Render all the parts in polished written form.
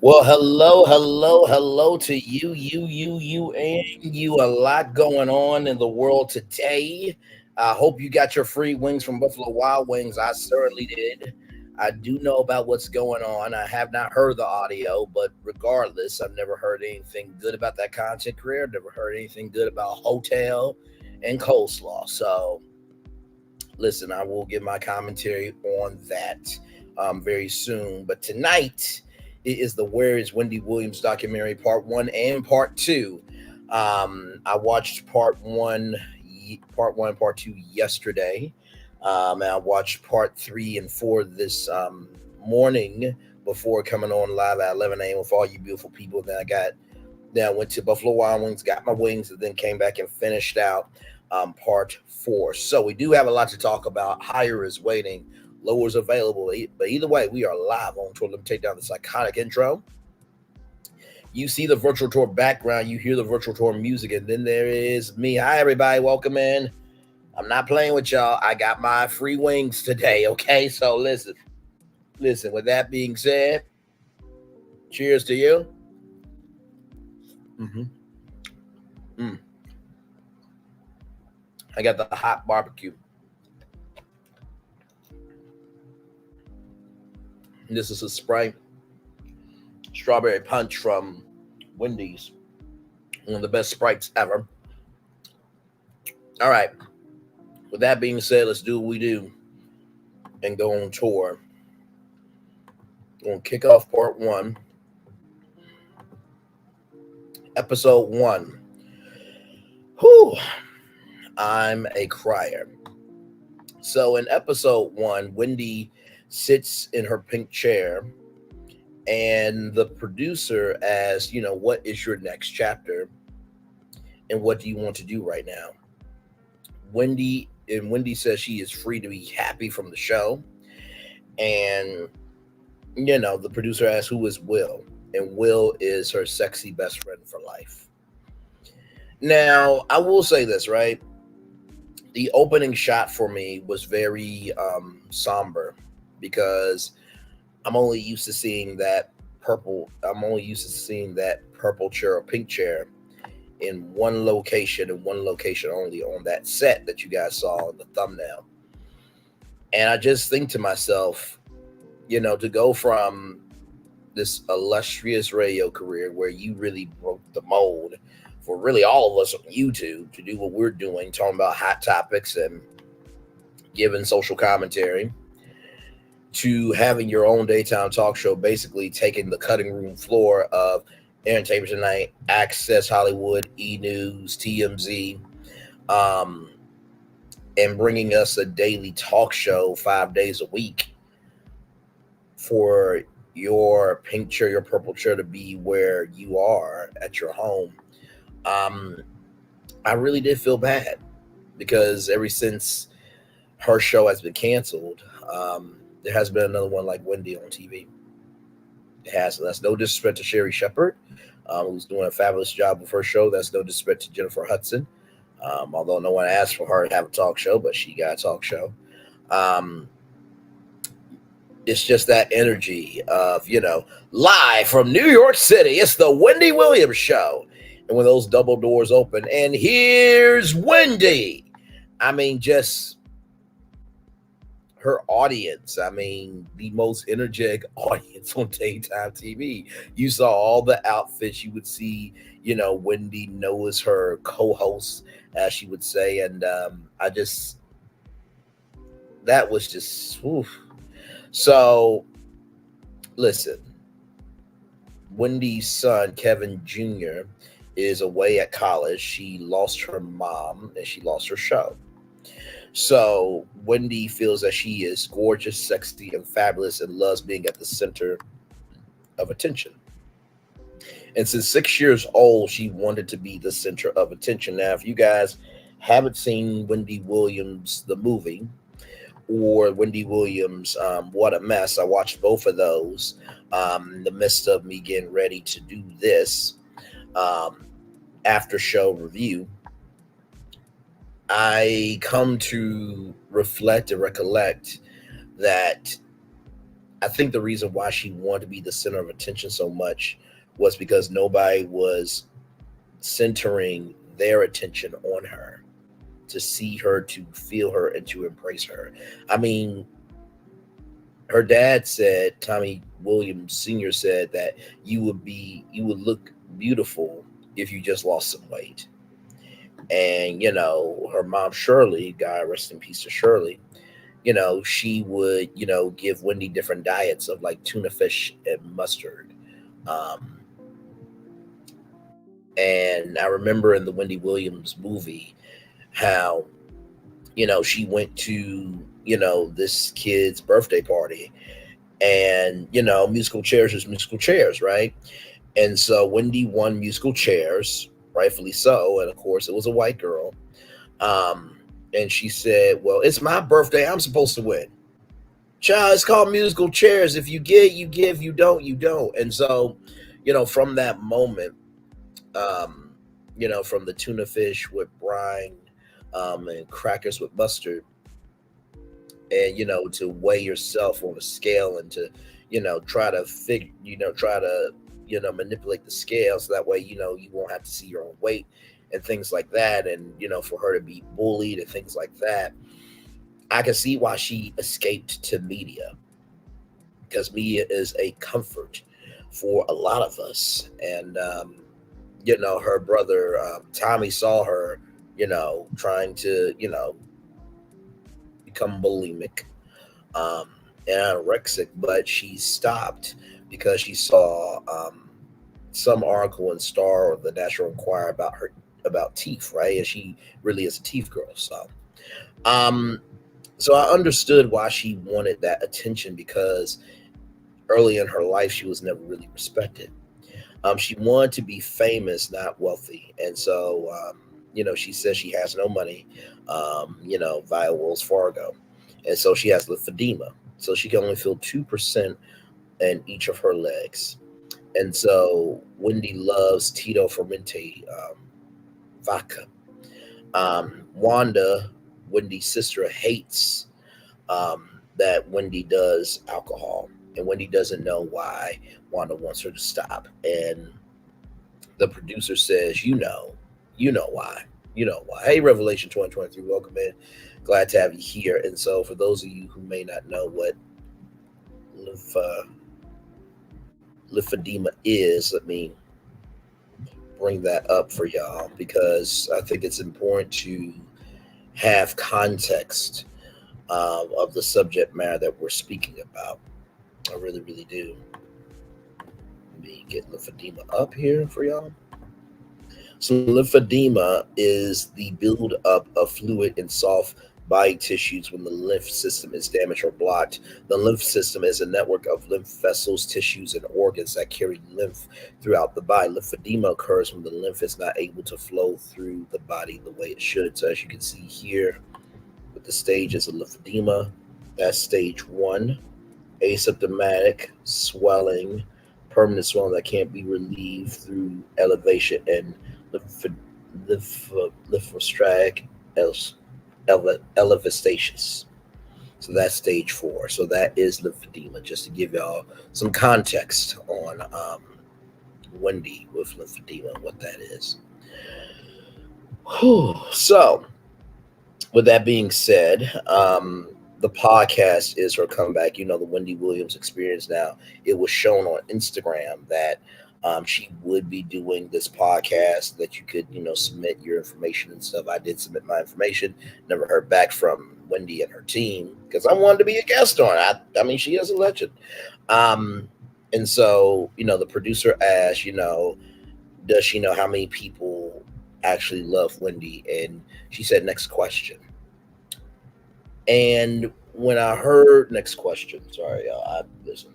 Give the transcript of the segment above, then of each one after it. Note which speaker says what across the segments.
Speaker 1: Well, hello to and you. A lot going on in the world today. I hope you got your free wings from Buffalo Wild Wings. I certainly did. I do know about what's going on. I have not heard the audio, but regardless, I've never heard anything good about that content career. Never heard anything good about hotel and coleslaw. So, listen, I will give my commentary on that very soon. But tonight, it is the Where is Wendy Williams documentary, part one and part two. I watched part two yesterday. And I watched part three and four this morning before coming on live at 11 a.m. with all you beautiful people. Then I went to Buffalo Wild Wings, got my wings, and then came back and finished out part four. So we do have a lot to talk about. Higher is waiting, lower is available. But either way, we are live on tour. Let me take down the psychotic intro. You see the virtual tour background, you hear the virtual tour music, and then there is me. Hi, everybody. Welcome in. I'm not playing with y'all. I got my free wings today, okay? So listen, with that being said, cheers to you. Mm-hmm. Mm. I got the hot barbecue. This is a Sprite strawberry punch from Wendy's. One of the best Sprites ever. All right. With that being said, let's do what we do and go on tour. We're going to kick off part one, episode one. Whew. I'm a crier. So in episode one, Wendy sits in her pink chair and the producer asks, what is your next chapter and what do you want to do right now? Wendy says she is free to be happy from the show. And the producer asks who is Will, and Will is her sexy best friend for life. Now, I will say this, right? The opening shot for me was very somber because I'm only used to seeing that purple chair or pink chair in one location and one location only on that set that you guys saw in the thumbnail. And I just think to myself, to go from this illustrious radio career where you really broke the mold for really all of us on YouTube to do what we're doing, talking about hot topics and giving social commentary, to having your own daytime talk show, basically taking the cutting room floor of Entertainment Tonight, Access Hollywood, E News, TMZ, um, and bringing us a daily talk show 5 days a week for your pink chair, your purple chair to be where you are at your home. Um, I really did feel bad because ever since her show has been canceled, there has been another one like Wendy on TV. It has. That's no disrespect to Sherry Shepard, who's doing a fabulous job with her show. That's no disrespect to Jennifer Hudson, although no one asked for her to have a talk show, but she got a talk show. Um, it's just that energy of, live from New York City. It's the Wendy Williams Show. And when those double doors open, and here's Wendy. I mean, just her audience. I mean, the most energetic audience on daytime TV. You saw all the outfits. You would see, Wendy knows her co-host, as she would say. And that was just, oof. So, listen, Wendy's son, Kevin Jr., is away at college. She lost her mom and she lost her show. So Wendy feels that she is gorgeous, sexy, and fabulous and loves being at the center of attention. And since 6 years old, she wanted to be the center of attention. Now, if you guys haven't seen Wendy Williams, the movie, or Wendy Williams, What a Mess, I watched both of those in the midst of me getting ready to do this um, after show review. I come to reflect and recollect that I think the reason why she wanted to be the center of attention so much was because nobody was centering their attention on her, to see her, to feel her, and to embrace her. I mean, her dad said, Tommy Williams Sr. said that you would look beautiful if you just lost some weight. And, her mom, Shirley, God rest in peace to Shirley, she would, give Wendy different diets of like tuna fish and mustard. Um, and I remember in the Wendy Williams movie how, she went to, this kid's birthday party, and, musical chairs is musical chairs, right? And so Wendy won musical chairs, rightfully so. And of course, it was a white girl. And she said, well, it's my birthday. I'm supposed to win. Child, it's called musical chairs. If you get, you give. You don't, you don't. And so, from that moment, um, from the tuna fish with brine, and crackers with mustard, and to weigh yourself on a scale, and to try to try to manipulate the scale, so that way you won't have to see your own weight and things like that, and for her to be bullied and things like that. I can see why she escaped to media, because media is a comfort for a lot of us. And her brother, Tommy, saw her trying to become bulimic, um, and anorexic, but she stopped because she saw some article in Star or the National Enquirer about her, about teeth, right? And she really is a teeth girl. Um, so I understood why she wanted that attention, because early in her life she was never really respected. She wanted to be famous, not wealthy, and so she says she has no money, via Wells Fargo, and so she has lymphedema, so she can only feel 2% in each of her legs. And so Wendy loves Tito Fermente, vodka. Wanda, Wendy's sister, hates that Wendy does alcohol, and Wendy doesn't know why Wanda wants her to stop. And the producer says, you know why. You know why. Hey, Revelation 2023, welcome in. Glad to have you here. And so, for those of you who may not know what lymph, lymphedema is, let me bring that up for y'all, because I think it's important to have context of the subject matter that we're speaking about. I really, really do. Let me get lymphedema up here for y'all. So lymphedema is the buildup of fluid in soft body tissues when the lymph system is damaged or blocked. The lymph system is a network of lymph vessels, tissues, and organs that carry lymph throughout the body. Lymphedema occurs when the lymph is not able to flow through the body the way it should. So as you can see here, with the stages of lymphedema, that's stage one: asymptomatic swelling, permanent swelling that can't be relieved through elevation and lymph- lymphostratic elevastasis. So that's stage four. So that is lymphedema, just to give y'all some context on Wendy with lymphedema and what that is. Whew. So, with that being said, the podcast is her comeback. The Wendy Williams experience now. It was shown on Instagram that she would be doing this podcast, that you could, submit your information and stuff. I did submit my information. Never heard back from Wendy and her team, because I wanted to be a guest on. I mean, she is a legend. Um, and so, the producer asked, does she know how many people actually love Wendy? And she said, next question. And when I heard, next question, sorry, I listen.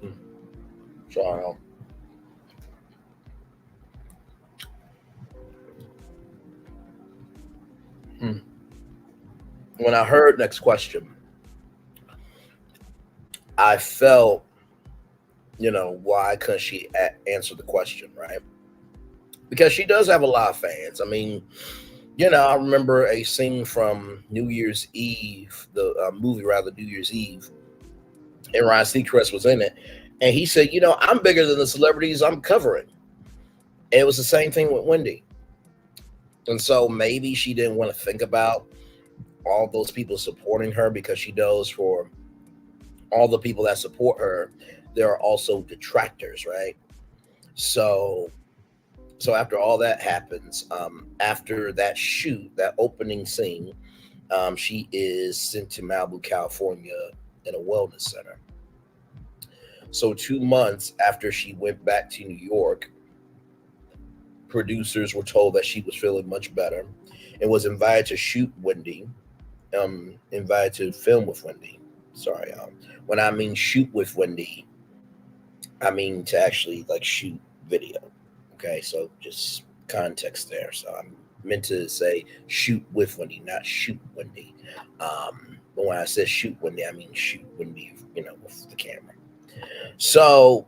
Speaker 1: Hmm, sorry. Hmm. When I heard next question, I felt, why couldn't she answer the question, right? Because she does have a lot of fans. I mean, I remember a scene from New Year's Eve, the movie rather, New Year's Eve, and Ryan Seacrest was in it, and he said, I'm bigger than the celebrities I'm covering. And it was the same thing with Wendy, and so maybe she didn't want to think about all those people supporting her because she knows for all the people that support her, there are also detractors, right? So so after all that happens, after that shoot, that opening scene, she is sent to Malibu, California, in a wellness center. So 2 months after she went back to New York, producers were told that she was feeling much better and was invited to shoot Wendy, invited to film with Wendy. Sorry, when I mean shoot with Wendy, I mean to actually like shoot video. Okay, so just context there. So I'm meant to say shoot with Wendy, not shoot Wendy. But when I said shoot Wendy, I mean shoot Wendy, with the camera. So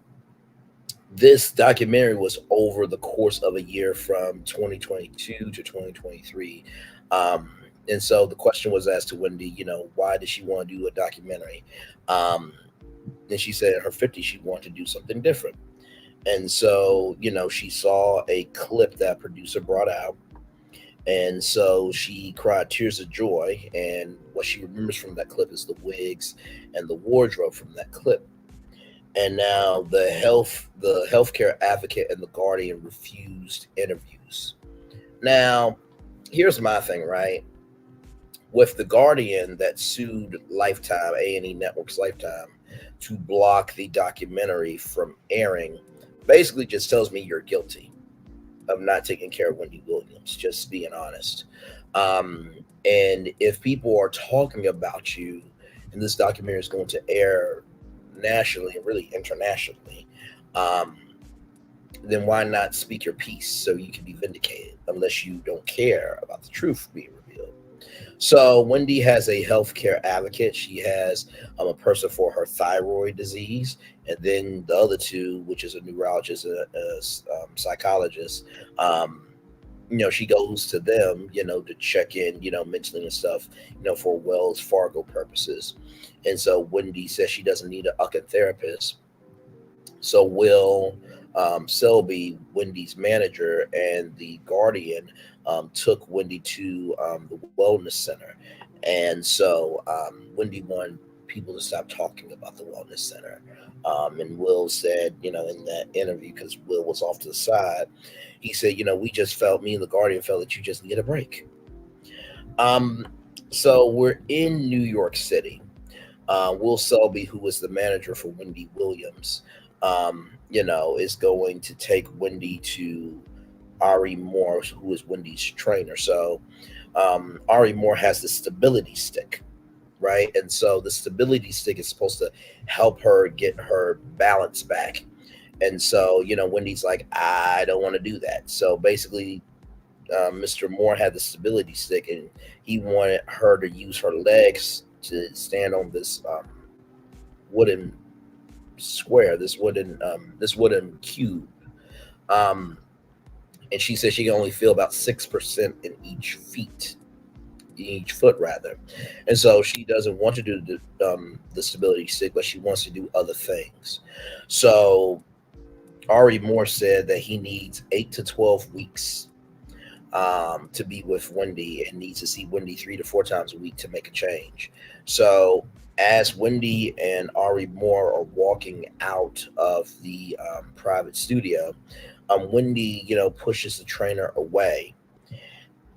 Speaker 1: this documentary was over the course of a year from 2022 to 2023. Um, and so the question was asked to Wendy, why did she want to do a documentary? Um, and she said in her 50s, she wanted to do something different. And so, she saw a clip that producer brought out. And so she cried tears of joy. And what she remembers from that clip is the wigs and the wardrobe from that clip. And now the healthcare advocate and the guardian refused interviews. Now, here's my thing, right? With the guardian that sued Lifetime, A&E Networks Lifetime, to block the documentary from airing, basically just tells me you're guilty of not taking care of Wendy Williams, just being honest. And if people are talking about you, and this documentary is going to air nationally and really internationally, um, then why not speak your piece so you can be vindicated, unless you don't care about the truth being revealed? So Wendy has a healthcare advocate. She has a person for her thyroid disease, and then the other two, which is a neurologist and a psychologist. Um, she goes to them, to check in, mentally and stuff, for Wells Fargo purposes. And so Wendy says she doesn't need a therapist. So Will Selby, Wendy's manager, and the guardian took Wendy to the wellness center, and so Wendy wanted people to stop talking about the wellness center. And Will said, in that interview, because Will was off to the side, he said, we just felt, me and the guardian felt that you just need a break. Um, so we're in New York City. Will Selby, who was the manager for Wendy Williams, is going to take Wendy to Ari Moore, who is Wendy's trainer. So Ari Moore has the stability stick, right? And so the stability stick is supposed to help her get her balance back. And so, Wendy's like, I don't want to do that. So basically, Mr. Moore had the stability stick, and he wanted her to use her legs to stand on this wooden square, this wooden cube. Um, and she said she can only feel about 6% in each foot rather. And so she doesn't want to do the stability stick, but she wants to do other things. So Ari Moore said that he needs 8 to 12 weeks to be with Wendy, and needs to see Wendy 3 to 4 times a week to make a change. So as Wendy and Ari Moore are walking out of the private studio, Wendy, pushes the trainer away.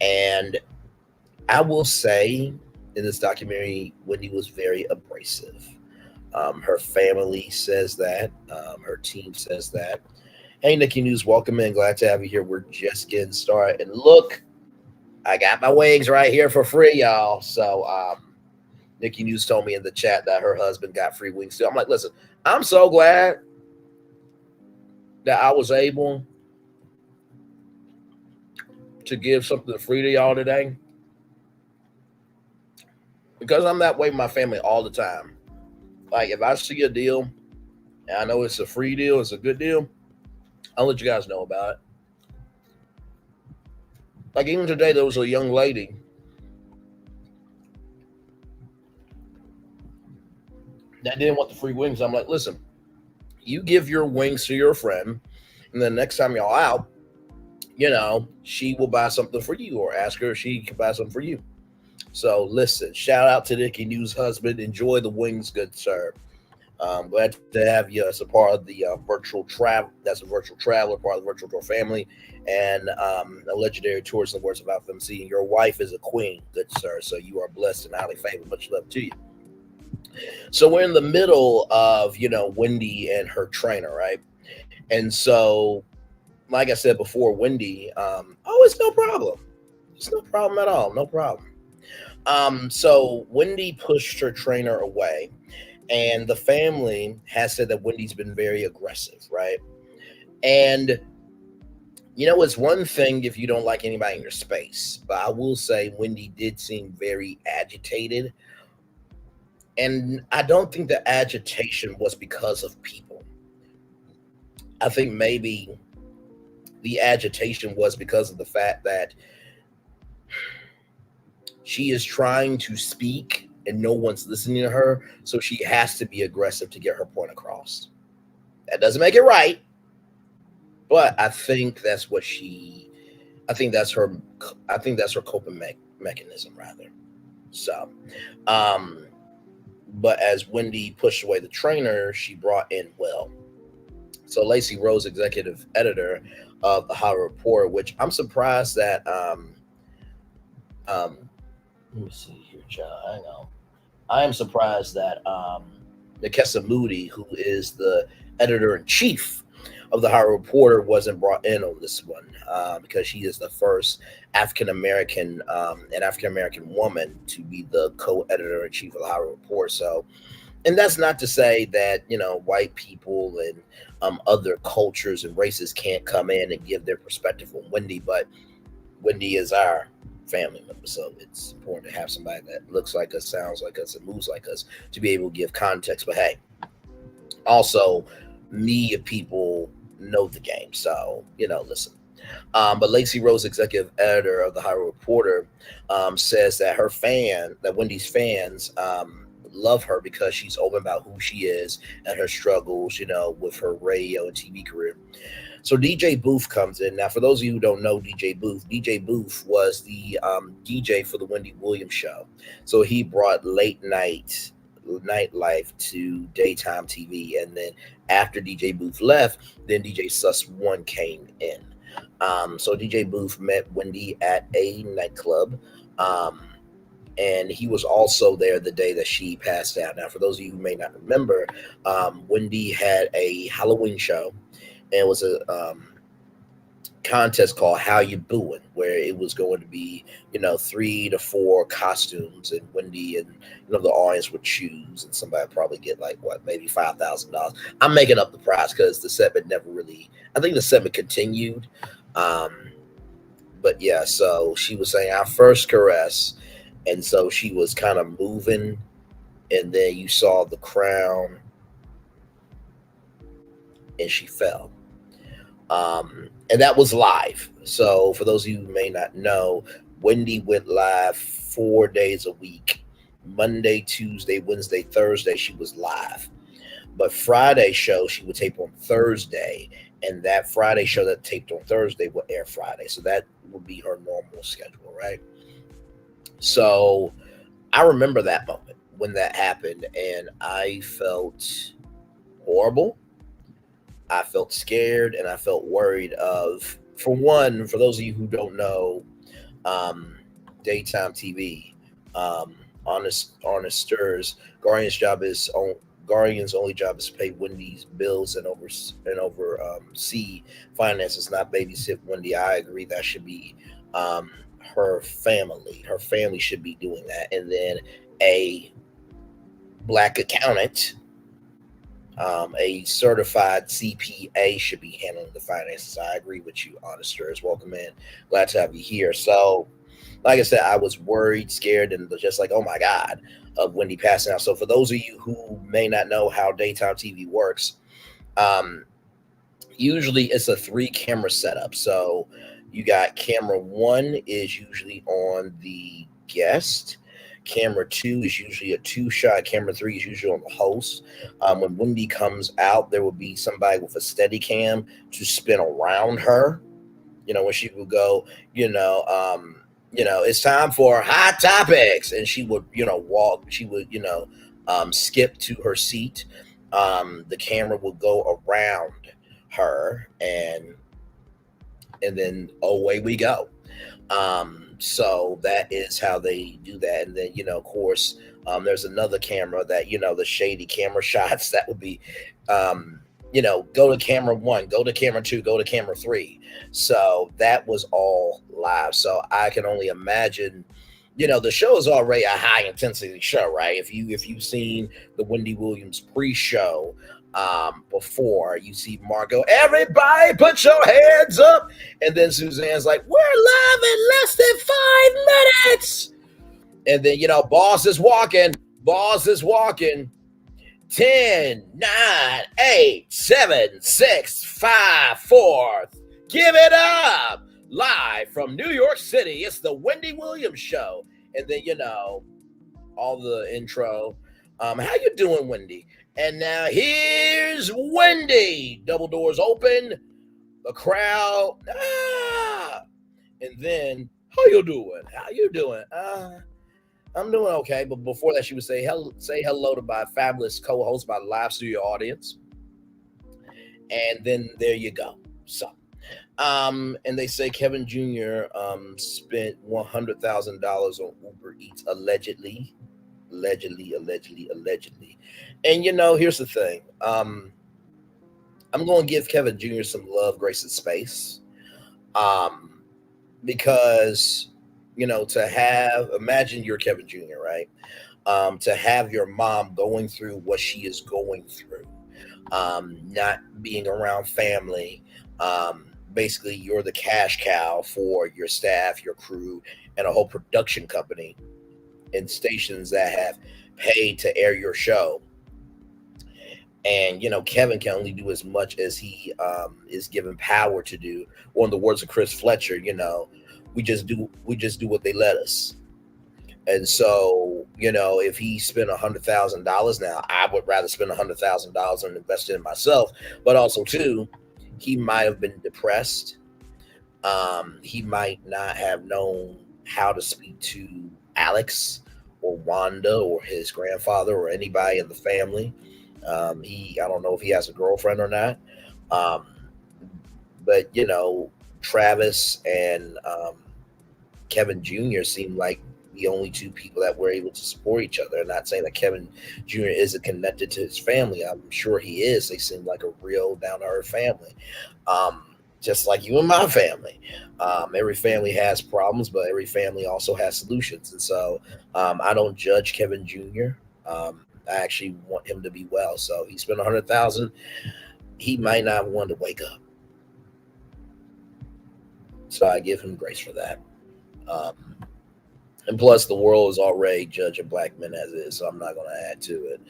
Speaker 1: And I will say, in this documentary, Wendy was very abrasive. Her family says that. Her team says that. Hey, Nikki News, welcome in. Glad to have you here. We're just getting started. And look, I got my wings right here for free, y'all. So Nikki News told me in the chat that her husband got free wings too. I'm like, listen, I'm so glad that I was able to give something free to y'all today, because I'm that way with my family all the time. Like, if I see a deal and I know it's a free deal, it's a good deal, I'll let you guys know about it. I'll let you guys know about it. And so, Wendy, she was very abrasive. Her family says that. Her team says that. Hey, Nikki News, welcome in. Glad to have you here. We're just getting started. And look, I got my wings right here for free, y'all. So Nikki News told me in the chat that her husband got free wings too. I'm like, listen, I'm so glad that I was able to give something free to y'all today, because I'm that way with my family all the time. Like even today, there was a young lady that didn't want the free wings. I'm like, listen, you give your wings to your friend, and then next time y'all out, she will buy something for you, or ask her if she can buy something for you. So listen, shout out to Nikki News husband. Enjoy the wings, good sir. Glad to have you as a part of the virtual travel. That's a virtual traveler, part of the virtual tour family, and a legendary tourist in the words of FMC. And your wife is a queen, good sir. So you are blessed and highly favored. Much love to you. So we're in the middle of Wendy and her trainer, right? And so, like I said before, Wendy, it's no problem. It's no problem at all. No problem. So Wendy pushed her trainer away, and the family has said that Wendy's been very aggressive, right? And it's one thing if you don't like anybody in your space, but I will say Wendy did seem very agitated, and I don't think the agitation was because of people. I think maybe the agitation was because of the fact that she is trying to speak and no one's listening to her, so she has to be aggressive to get her point across. That doesn't make it right, but I think that's her I think that's her coping mechanism rather. So, um but as Wendy pushed away the trainer, she brought in Will. So Lacey Rose, executive editor of the Hollywood Reporter, which I'm surprised that um let me see here, John. I know. I am surprised that Nikessa Moody, who is the editor in chief of the Hollywood Reporter, wasn't brought in on this one because she is the first African American and African American woman to be the co-editor in chief of the Hollywood Reporter. So, and that's not to say that white people and other cultures and races can't come in and give their perspective on Wendy, but Wendy is our family member, so it's important to have somebody that looks like us, sounds like us, and moves like us to be able to give context. But hey, also media people know the game, so listen. But Lacey Rose, executive editor of the Hollywood Reporter, says that Wendy's fans, love her because she's open about who she is and her struggles, with her radio and TV career. So DJ Booth comes in. Now, for those of you who don't know DJ Booth was the DJ for the Wendy Williams show. So he brought late nightlife to daytime TV, and then after DJ Booth left, then DJ Sus One came in. So DJ Booth met Wendy at a nightclub. Um, and he was also there the day that she passed out. Now, for those of you who may not remember, Wendy had a Halloween show, and it was a contest called How You Booing, where it was going to be 3 to 4 costumes, and Wendy and the audience would choose, and somebody would probably get like what, maybe $5,000. I'm making up the price because the segment never really. I think the segment continued, but yeah. So she was saying our first caress, and so she was kind of moving, and then you saw the crown, and she fell. And that was live. So for those of you who may not know, Wendy went live 4 days a week. Monday, Tuesday, Wednesday, Thursday, she was live. But Friday show she would tape on Thursday, and that Friday show that taped on Thursday would air Friday. So that would be her normal schedule, right? So I remember that moment when that happened, and I felt horrible. I felt scared and I felt worried of, for one, for those of you who don't know, um, daytime TV, honest stirs, Guardian's only job is to pay Wendy's bills and see finances, not babysit Wendy. I agree that should be her family. Her family should be doing that, and then a black accountant, a certified CPA should be handling the finances. I agree with you, honesters. Welcome in. Glad to have you here. So, like I said, I was worried, scared, and just like, oh my God, of Wendy passing out. So, for those of you who may not know how daytime TV works, um, usually it's a 3 camera setup. So, You got camera one is usually on the guest. Camera two is usually a two shot. Camera three is usually on the host. When Wendy comes out, there will be somebody with a steady cam to spin around her. When she would go, it's time for hot topics, and she would, walk. She would, skip to her seat. The camera would go around her, and then away we go. So that is how they do that. And then, of course, there's another camera that, the shady camera shots that would be, go to camera one, go to camera two, go to camera three. So that was all live. So I can only imagine, the show is already a high intensity show, right? If you've seen the Wendy Williams pre-show, before you see Marco, everybody put your hands up, and then Suzanne's like, we're live in less than 5 minutes, and then boss is walking 10, 9, 8, 7, 6, 5, 4. Give it up. Live from New York City, it's the Wendy Williams Show. And then, all the intro. How you doing, Wendy? And now here's Wendy. Double doors open. The crowd. And then, how you doing? How you doing? I'm doing okay. But before that, she would say hello to my fabulous co-host, my live studio audience. And then there you go. So, and they say Kevin Jr. Spent $100,000 on Uber Eats allegedly. And here's the thing. I'm going to give Kevin Jr. some love, grace, and space. Because imagine you're Kevin Jr., right? To have your mom going through what she is going through, not being around family. Basically, you're the cash cow for your staff, your crew, and a whole production company and stations that have paid to air your show. And Kevin can only do as much as he is given power to do. Or in the words of Chris Fletcher, we just do what they let us. And so, if he spent $100,000 now, I would rather spend $100,000 and invest it in myself. But also, too, he might have been depressed. He might not have known how to speak to Alex or Wanda or his grandfather or anybody in the family. I don't know if he has a girlfriend or not. But Travis and Kevin Jr. seem like the only two people that were able to support each other. I'm not saying that Kevin Jr. isn't connected to his family. I'm sure he is. They seem like a real down to earth family. Just like you and my family. Every family has problems, but every family also has solutions. And so I don't judge Kevin Jr. I actually want him to be well. So he spent $100,000. He might not want to wake up. So I give him grace for that. And plus, the world is already judging black men as is, so I'm not going to add to it.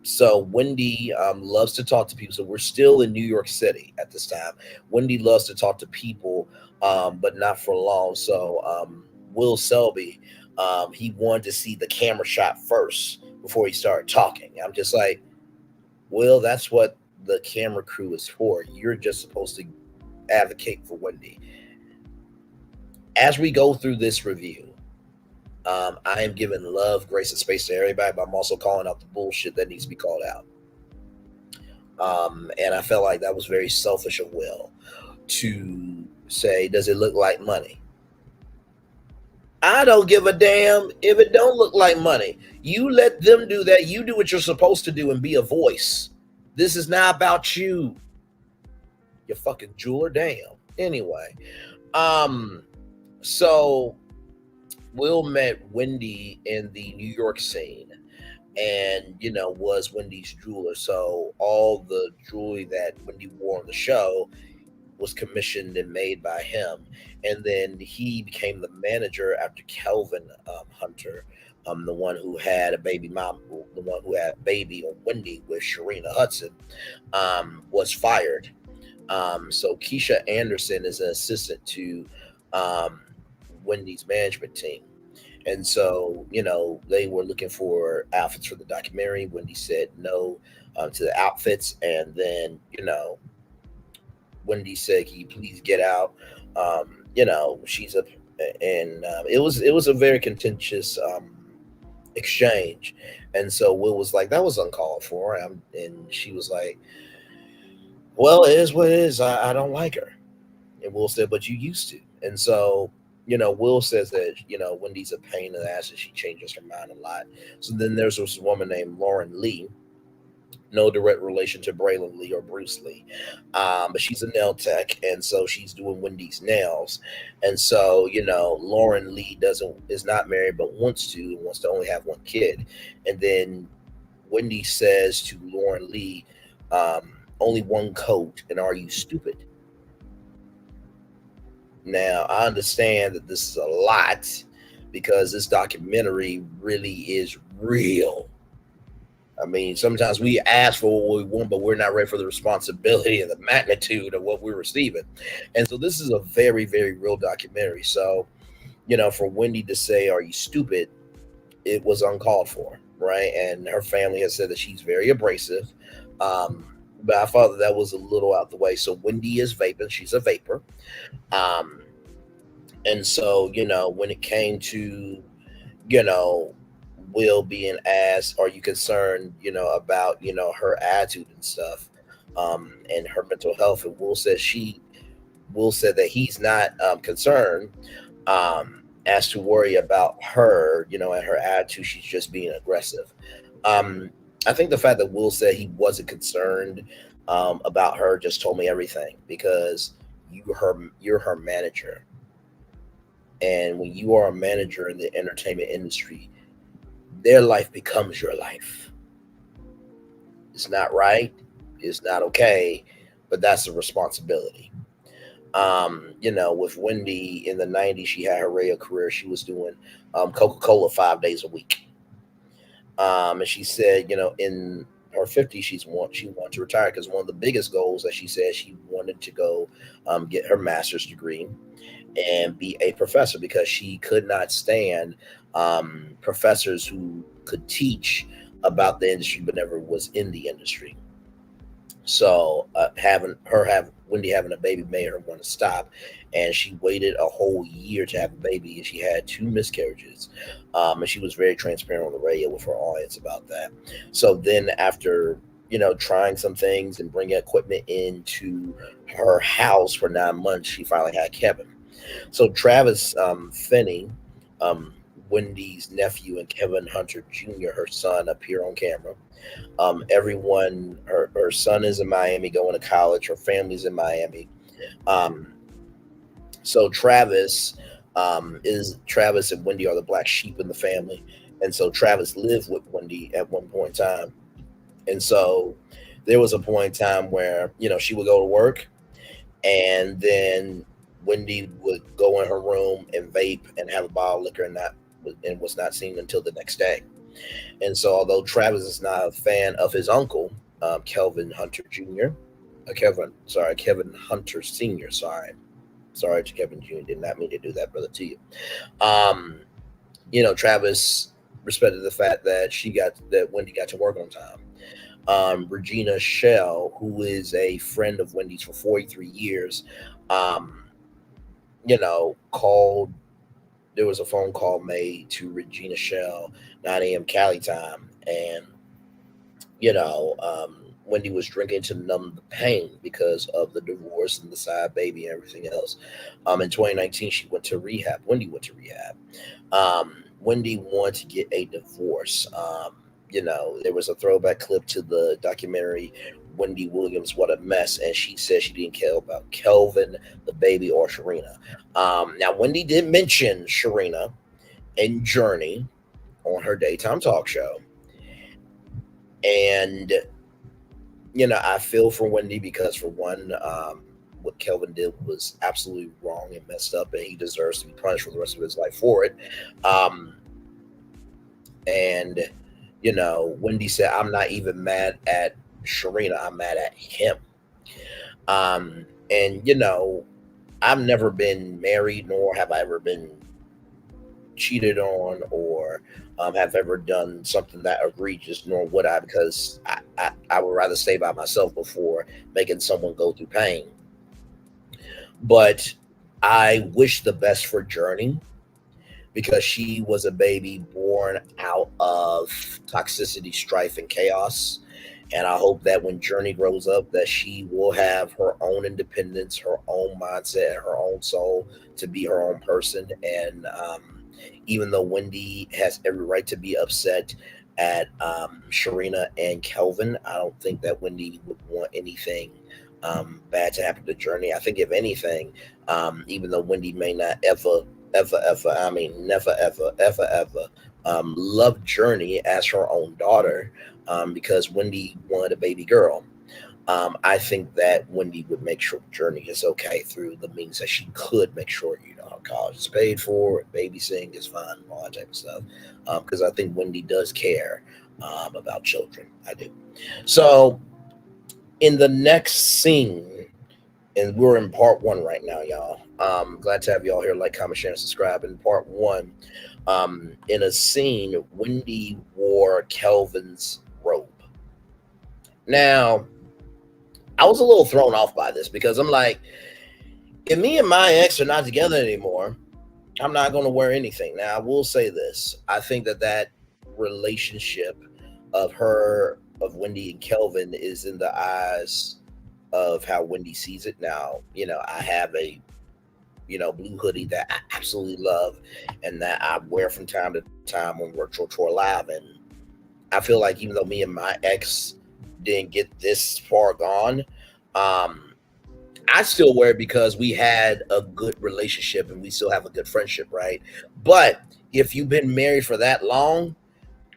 Speaker 1: So Wendy loves to talk to people. So we're still in New York City at this time. Wendy loves to talk to people, but not for long. So Will Selby, he wanted to see the camera shot first before he started talking. I'm just like, Will, that's what the camera crew is for. You're just supposed to advocate for Wendy. As we go through this review, I am giving love, grace, and space to everybody, but I'm also calling out the bullshit that needs to be called out. And I felt like that was very selfish of Will to say, does it look like money? I don't give a damn if it don't look like money. You let them do that. You do what you're supposed to do and be a voice. This is not about you. You fucking jeweler. Damn. Anyway, so Will met Wendy in the New York scene and, was Wendy's jeweler. So all the jewelry that Wendy wore on the show was commissioned and made by him. And then he became the manager after Kelvin Hunter, the one who had a baby mom, the one who had a baby on Wendy with Sharina Hudson, was fired. So Keisha Anderson is an assistant to um, Wendy's management team. And so, they were looking for outfits for the documentary. Wendy said no to the outfits. And then, Wendy said, "Can you please get out?" She's a, and it was a very contentious exchange. And so Will was like, "That was uncalled for," and she was like, "Well, it is what it is. I don't like her." And Will said, "But you used to." And so, Will says that, Wendy's a pain in the ass and she changes her mind a lot. So then there's this woman named Lauren Lee, no direct relation to Braylon Lee or Bruce Lee. But she's a nail tech, and so she's doing Wendy's nails. And so, Lauren Lee doesn't is not married but wants to only have one kid. And then Wendy says to Lauren Lee, only one coat, and are you stupid? Now, I understand that this is a lot because this documentary really is real. I mean, sometimes we ask for what we want, but we're not ready for the responsibility and the magnitude of what we're receiving. And so this is a very, very real documentary. So, for Wendy to say, "Are you stupid?" it was uncalled for, right? And her family has said that she's very abrasive. Um, but I thought that was a little out the way. So Wendy is vaping; she's a vapor. Um, and so, when it came to, you know, Will being asked, "Are you concerned, about, her attitude and stuff, and her mental health?" And Will said that he's not concerned, as to worry about her, and her attitude. She's just being aggressive. Um, I think the fact that Will said he wasn't concerned about her just told me everything because you're her manager, and when you are a manager in the entertainment industry, their life becomes your life. It's not right, it's not okay, but that's a responsibility. With Wendy in the '90s, she had her radio career. She was doing Coca-Cola 5 days a week. And she said, in her 50s, she wanted to retire because one of the biggest goals that she said she wanted to go get her master's degree and be a professor because she could not stand professors who could teach about the industry but never was in the industry. So have Wendy having a baby made her want to stop, and she waited a whole year to have a baby, and she had two miscarriages. And she was very transparent on the radio with her audience about that. So then after trying some things and bringing equipment into her house for 9 months, she finally had Kevin. So Travis Finney, um, Wendy's nephew, and Kevin Hunter Jr., her son, appear on camera. Her son is in Miami going to college. Her family's in Miami. Um, so Travis and Wendy are the black sheep in the family, and so Travis lived with Wendy at one point in time. And so there was a point in time where she would go to work, and then Wendy would go in her room and vape and have a bottle of liquor and was not seen until the next day. And so, although Travis is not a fan of his uncle, Kelvin Hunter Jr., Kevin Hunter Sr., sorry to Kevin Jr., did not mean to do that, brother, to you. Um, Travis respected the fact that Wendy got to work on time. Regina Shell, who is a friend of Wendy's for 43 years, um, called. There was a phone call made to Regina Shell, 9 a.m. Cali time, and Wendy was drinking to numb the pain because of the divorce and the side baby and everything else. In 2019, she went to rehab. Wendy went to rehab. Wendy wanted to get a divorce. There was a throwback clip to the documentary Wendy Williams, What a Mess, and she said she didn't care about Kelvin, the baby, or Sharina. Now, Wendy did mention Sharina and Journey on her daytime talk show. And I feel for Wendy because, for one, what Kelvin did was absolutely wrong and messed up, and he deserves to be punished for the rest of his life for it. Um, and Wendy said, "I'm not even mad at Sharina. I'm mad at him." And I've never been married, nor have I ever been cheated on, or have ever done something that egregious, nor would I, because I would rather stay by myself before making someone go through pain. But I wish the best for Journey because she was a baby born out of toxicity, strife, and chaos. And I hope that when Journey grows up, that she will have her own independence, her own mindset, her own soul to be her own person. And even though Wendy has every right to be upset at Sharina and Kelvin, I don't think that Wendy would want anything bad to happen to Journey. I think if anything, even though Wendy may not ever, I mean, never, ever, love Journey as her own daughter, because Wendy wanted a baby girl. I think that Wendy would make sure Journey is okay through the means that she could make sure, her college is paid for, babysitting is fine, all that type of stuff. Because I think Wendy does care about children. I do. So in the next scene, and we're in part one right now, y'all. Glad to have y'all here. Like, comment, share, and subscribe. In part one, in a scene, Wendy wore Kelvin's robe. Now, I was a little thrown off by this because I'm like, if me and my ex are not together anymore, I'm not going to wear anything. Now, I will say this. I think that relationship of Wendy and Kelvin is in the eyes of how Wendy sees it. Now, I have a blue hoodie that I absolutely love and that I wear from time to time on Virtual Tour Live. And I feel like even though me and my ex didn't get this far gone, um, I still wear it because we had a good relationship and we still have a good friendship, right? But if you've been married for that long,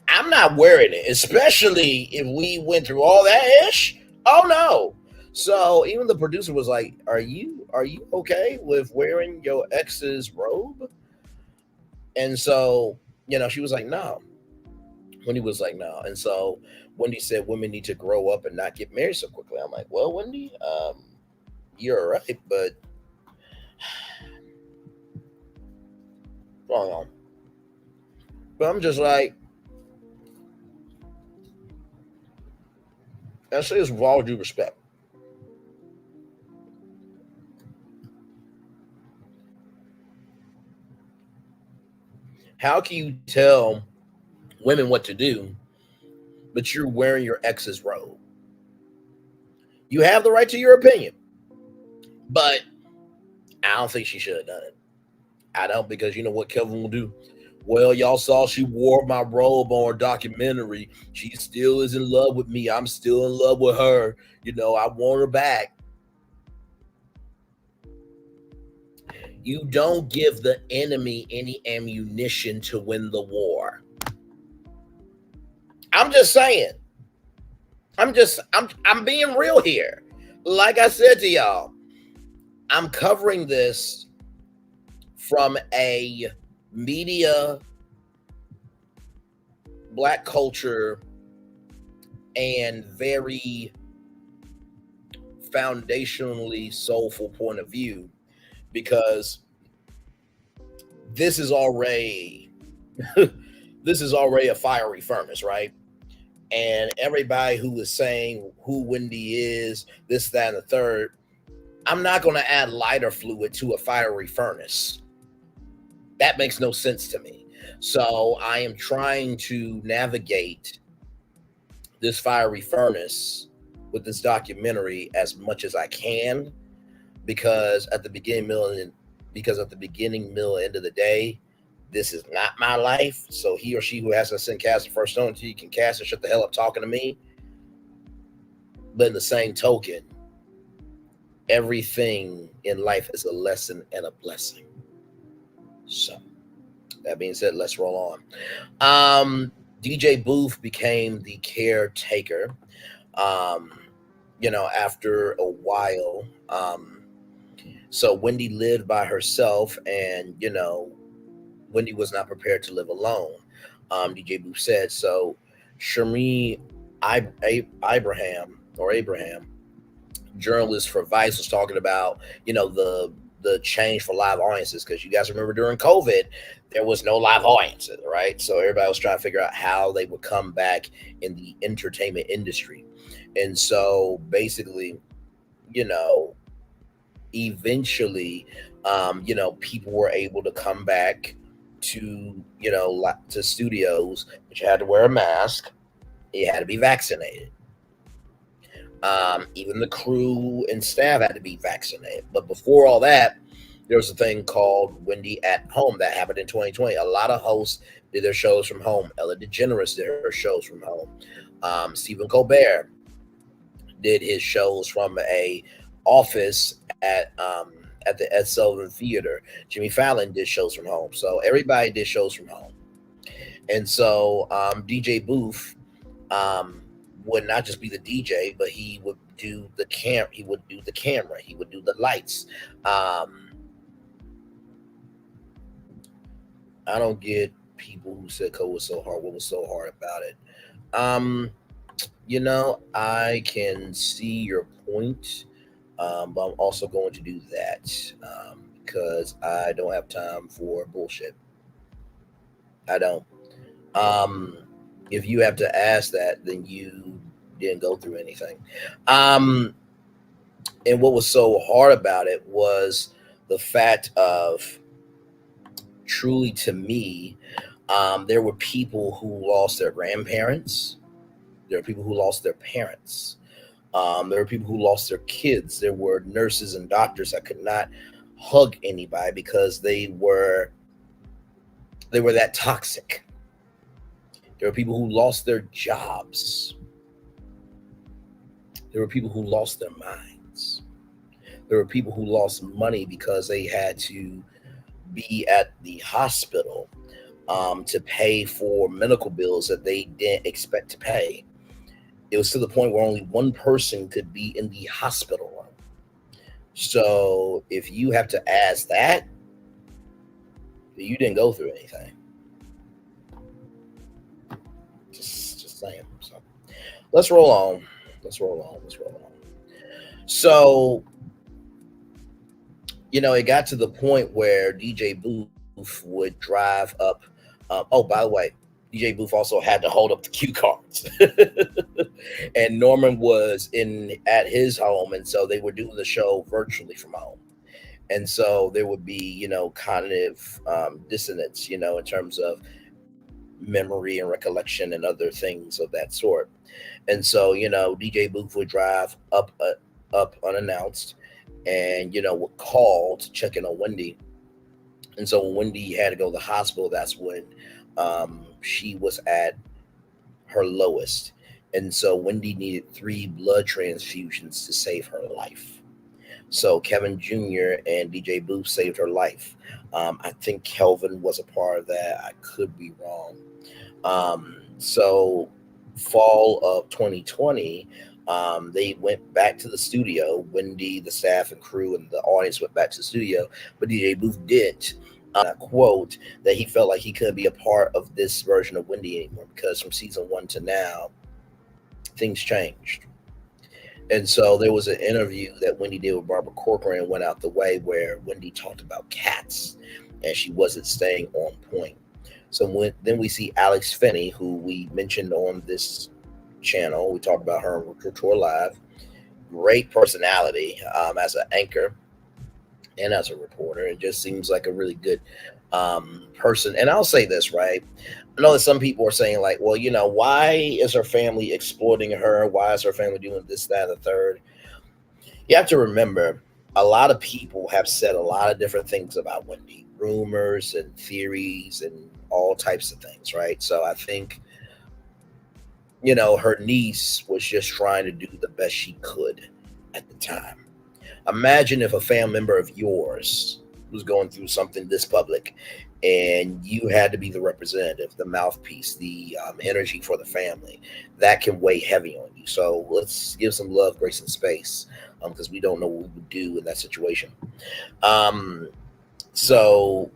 Speaker 1: I'm not wearing it, especially if we went through all that ish. Oh no. So even the producer was like, "Are you okay with wearing your ex's robe?" And so, she was like, "No." Wendy was like, "No." And so Wendy said women need to grow up and not get married so quickly. I'm like, "Well, Wendy, you're right, but hold on." But I'm just like, I say this with all due respect. How can you tell women what to do, but you're wearing your ex's robe? You have the right to your opinion, but I don't think she should have done it. I don't, because you know what Kevin will do? Well, y'all saw she wore my robe on her documentary. She still is in love with me. I'm still in love with her. I want her back. You don't give the enemy any ammunition to win the war. I'm just saying. I'm being real here. Like I said to y'all, I'm covering this from a media, black culture, and very foundationally soulful point of view, because this is already this is already a fiery furnace, right? And everybody who is saying who Wendy is, this, that, and the third, I'm not going to add lighter fluid to a fiery furnace. That makes no sense to me. So I am trying to navigate this fiery furnace with this documentary as much as I can, because at the beginning, middle, and end of the day, this is not my life. So he or she who has to send cast the first stone until you can cast and shut the hell up talking to me. But in the same token, everything in life is a lesson and a blessing. So that being said, let's roll on. DJ Booth became the caretaker. Um, after a while. So Wendy lived by herself, and Wendy was not prepared to live alone. DJ Booth said so. Shermie Abraham journalist for Vice was talking about, the change for live audiences, because you guys remember during COVID there was no live audiences, right? So everybody was trying to figure out how they would come back in the entertainment industry, and so basically, you know, eventually, people were able to come back to to studios, but you had to wear a mask, you had to be vaccinated. Even the crew and staff had to be vaccinated. But before all that, there was a thing called Wendy at Home that happened in 2020. A lot of hosts did their shows from home. Ella DeGeneres did her shows from home. Stephen Colbert did his shows from a office at the Ed Sullivan Theater. Jimmy Fallon did shows from home. So everybody did shows from home. And so DJ Booth um, would not just be the DJ, but he would do the cam. He would do the camera. He would do the lights. Um, I don't get people who said code was so hard. What was so hard about it? Um, I can see your point, but I'm also going to do that because I don't have time for bullshit. I don't. Um, if you have to ask that, then you didn't go through anything. Um, and what was so hard about it was the fact of, truly to me, there were people who lost their grandparents. There were people who lost their parents. There were people who lost their kids. There were nurses and doctors that could not hug anybody because they were that toxic. There were people who lost their jobs. There were people who lost their minds. There were people who lost money because they had to be at the hospital to pay for medical bills that they didn't expect to pay. It was to the point where only one person could be in the hospital room. So if you have to ask that, you didn't go through anything. Just saying. So let's roll on. Let's roll on. Let's roll on. So it got to the point where DJ Booth would drive up. Oh, by the way, DJ Booth also had to hold up the cue cards, and Norman was in at his home, and so they were doing the show virtually from home. And so there would be cognitive dissonance, in terms of memory and recollection and other things of that sort. And so DJ Booth would drive up unannounced, and would call to check in on Wendy. And so when Wendy had to go to the hospital, that's when she was at her lowest. And so Wendy needed 3 blood transfusions to save her life. So Kevin Jr. and DJ Booth saved her life. I think Kelvin was a part of that. I could be wrong. So fall of 2020, they went back to the studio. Wendy, the staff and crew, and the audience went back to the studio, but DJ Booth didn't. And I quote that he felt like he couldn't be a part of this version of Wendy anymore because from season 1 to now, things changed. And so there was an interview that Wendy did with Barbara Corcoran went out the way where Wendy talked about cats and she wasn't staying on point. So then we see Alex Finney, who we mentioned on this channel. We talked about her on Virtual Tour Live. Great personality as an anchor and as a reporter. It just seems like a really good person. And I'll say this, right? I know that some people are saying, like, well, why is her family exploiting her? Why is her family doing this, that, and the third? You have to remember, a lot of people have said a lot of different things about Wendy, rumors and theories and all types of things, right? So I think, her niece was just trying to do the best she could at the time. Imagine if a family member of yours was going through something this public and you had to be the representative, the mouthpiece, the energy for the family. That can weigh heavy on you. So let's give some love, grace, and space because we don't know what we would do in that situation. Um, so,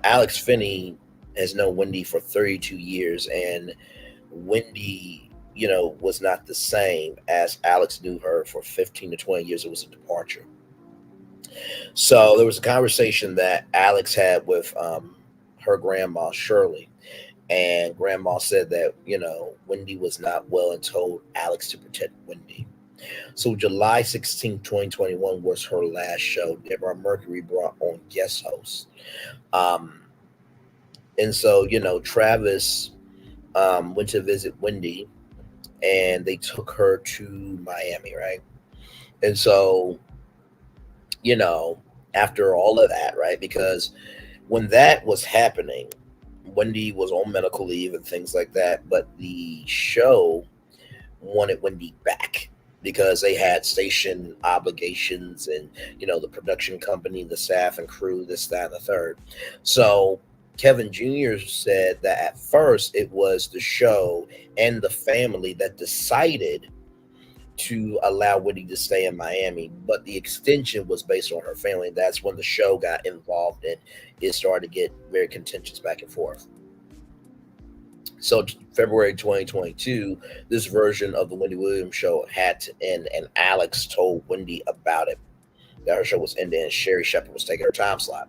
Speaker 1: Alex Finney has known Wendy for 32 years, and Wendy was not the same as Alex knew her for 15 to 20 years. It was a departure. So there was a conversation that Alex had with her grandma, Shirley. And grandma said that, Wendy was not well and told Alex to protect Wendy. So July 16th, 2021 was her last show. Deborah Mercury brought on guest hosts. Um, and so, Travis went to visit Wendy and they took her to Miami, right? And so, you know, after all of that, right? Because when that was happening, Wendy was on medical leave and things like that, but the show wanted Wendy back because they had station obligations and, the production company, the staff and crew, this, that, and the third. So Kevin Jr. said that at first it was the show and the family that decided to allow Wendy to stay in Miami, but the extension was based on her family. That's when the show got involved and it started to get very contentious back and forth. So February 2022, this version of the Wendy Williams show had to end, and Alex told Wendy about it. That her show was ending, and Sherry Shepard was taking her time slot.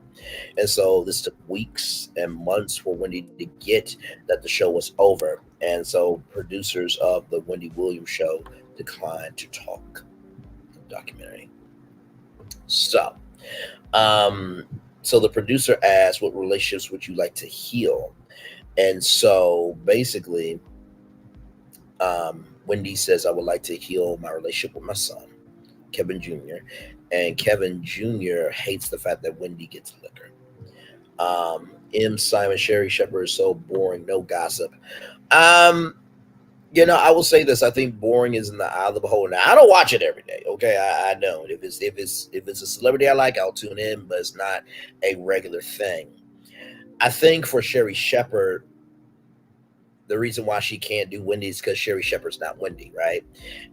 Speaker 1: And so this took weeks and months for Wendy to get that the show was over. And so producers of the Wendy Williams show declined to talk in the documentary. So, um, so the producer asked, "What relationships would you like to heal?" And so basically, Wendy says, "I would like to heal my relationship with my son, Kevin Jr." And Kevin Jr. hates the fact that Wendy gets liquor. M. Simon, Sherry Shepard is so boring, no gossip. Um, I will say this. I think boring is in the eye of the beholder. Now, I don't watch it every day. Okay, I don't. If it's a celebrity I like, I'll tune in, but it's not a regular thing. I think for Sherry Shepard, the reason why she can't do Wendy is because Sherry Shepard's not Wendy, right?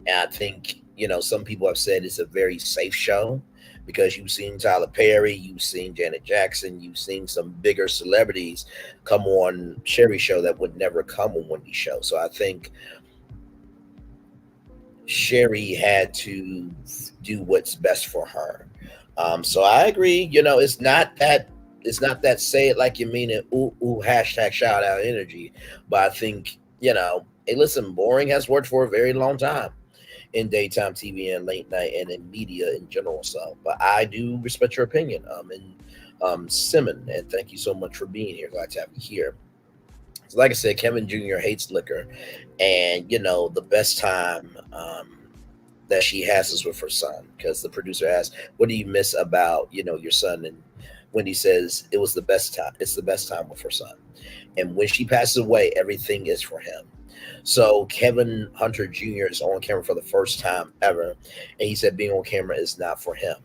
Speaker 1: And I think, some people have said it's a very safe show because you've seen Tyler Perry, you've seen Janet Jackson, you've seen some bigger celebrities come on Sherry show that would never come on Wendy show. So I think Sherry had to do what's best for her. So I agree. It's not that say it like you mean it. Ooh, ooh, hashtag shout out energy. But I think hey, listen, boring has worked for a very long time in daytime TV and late night and in media in general. So, but I do respect your opinion. And Simon, and thank you so much for being here. Glad to have you here. So like I said, Kevin Jr. hates liquor, and the best time that she has is with her son. Because the producer asked, "What do you miss about your son?" And Wendy says, "It was the best time. It's the best time with her son. And when she passes away, everything is for him." So Kevin Hunter Jr. is on camera for the first time ever, and he said being on camera is not for him.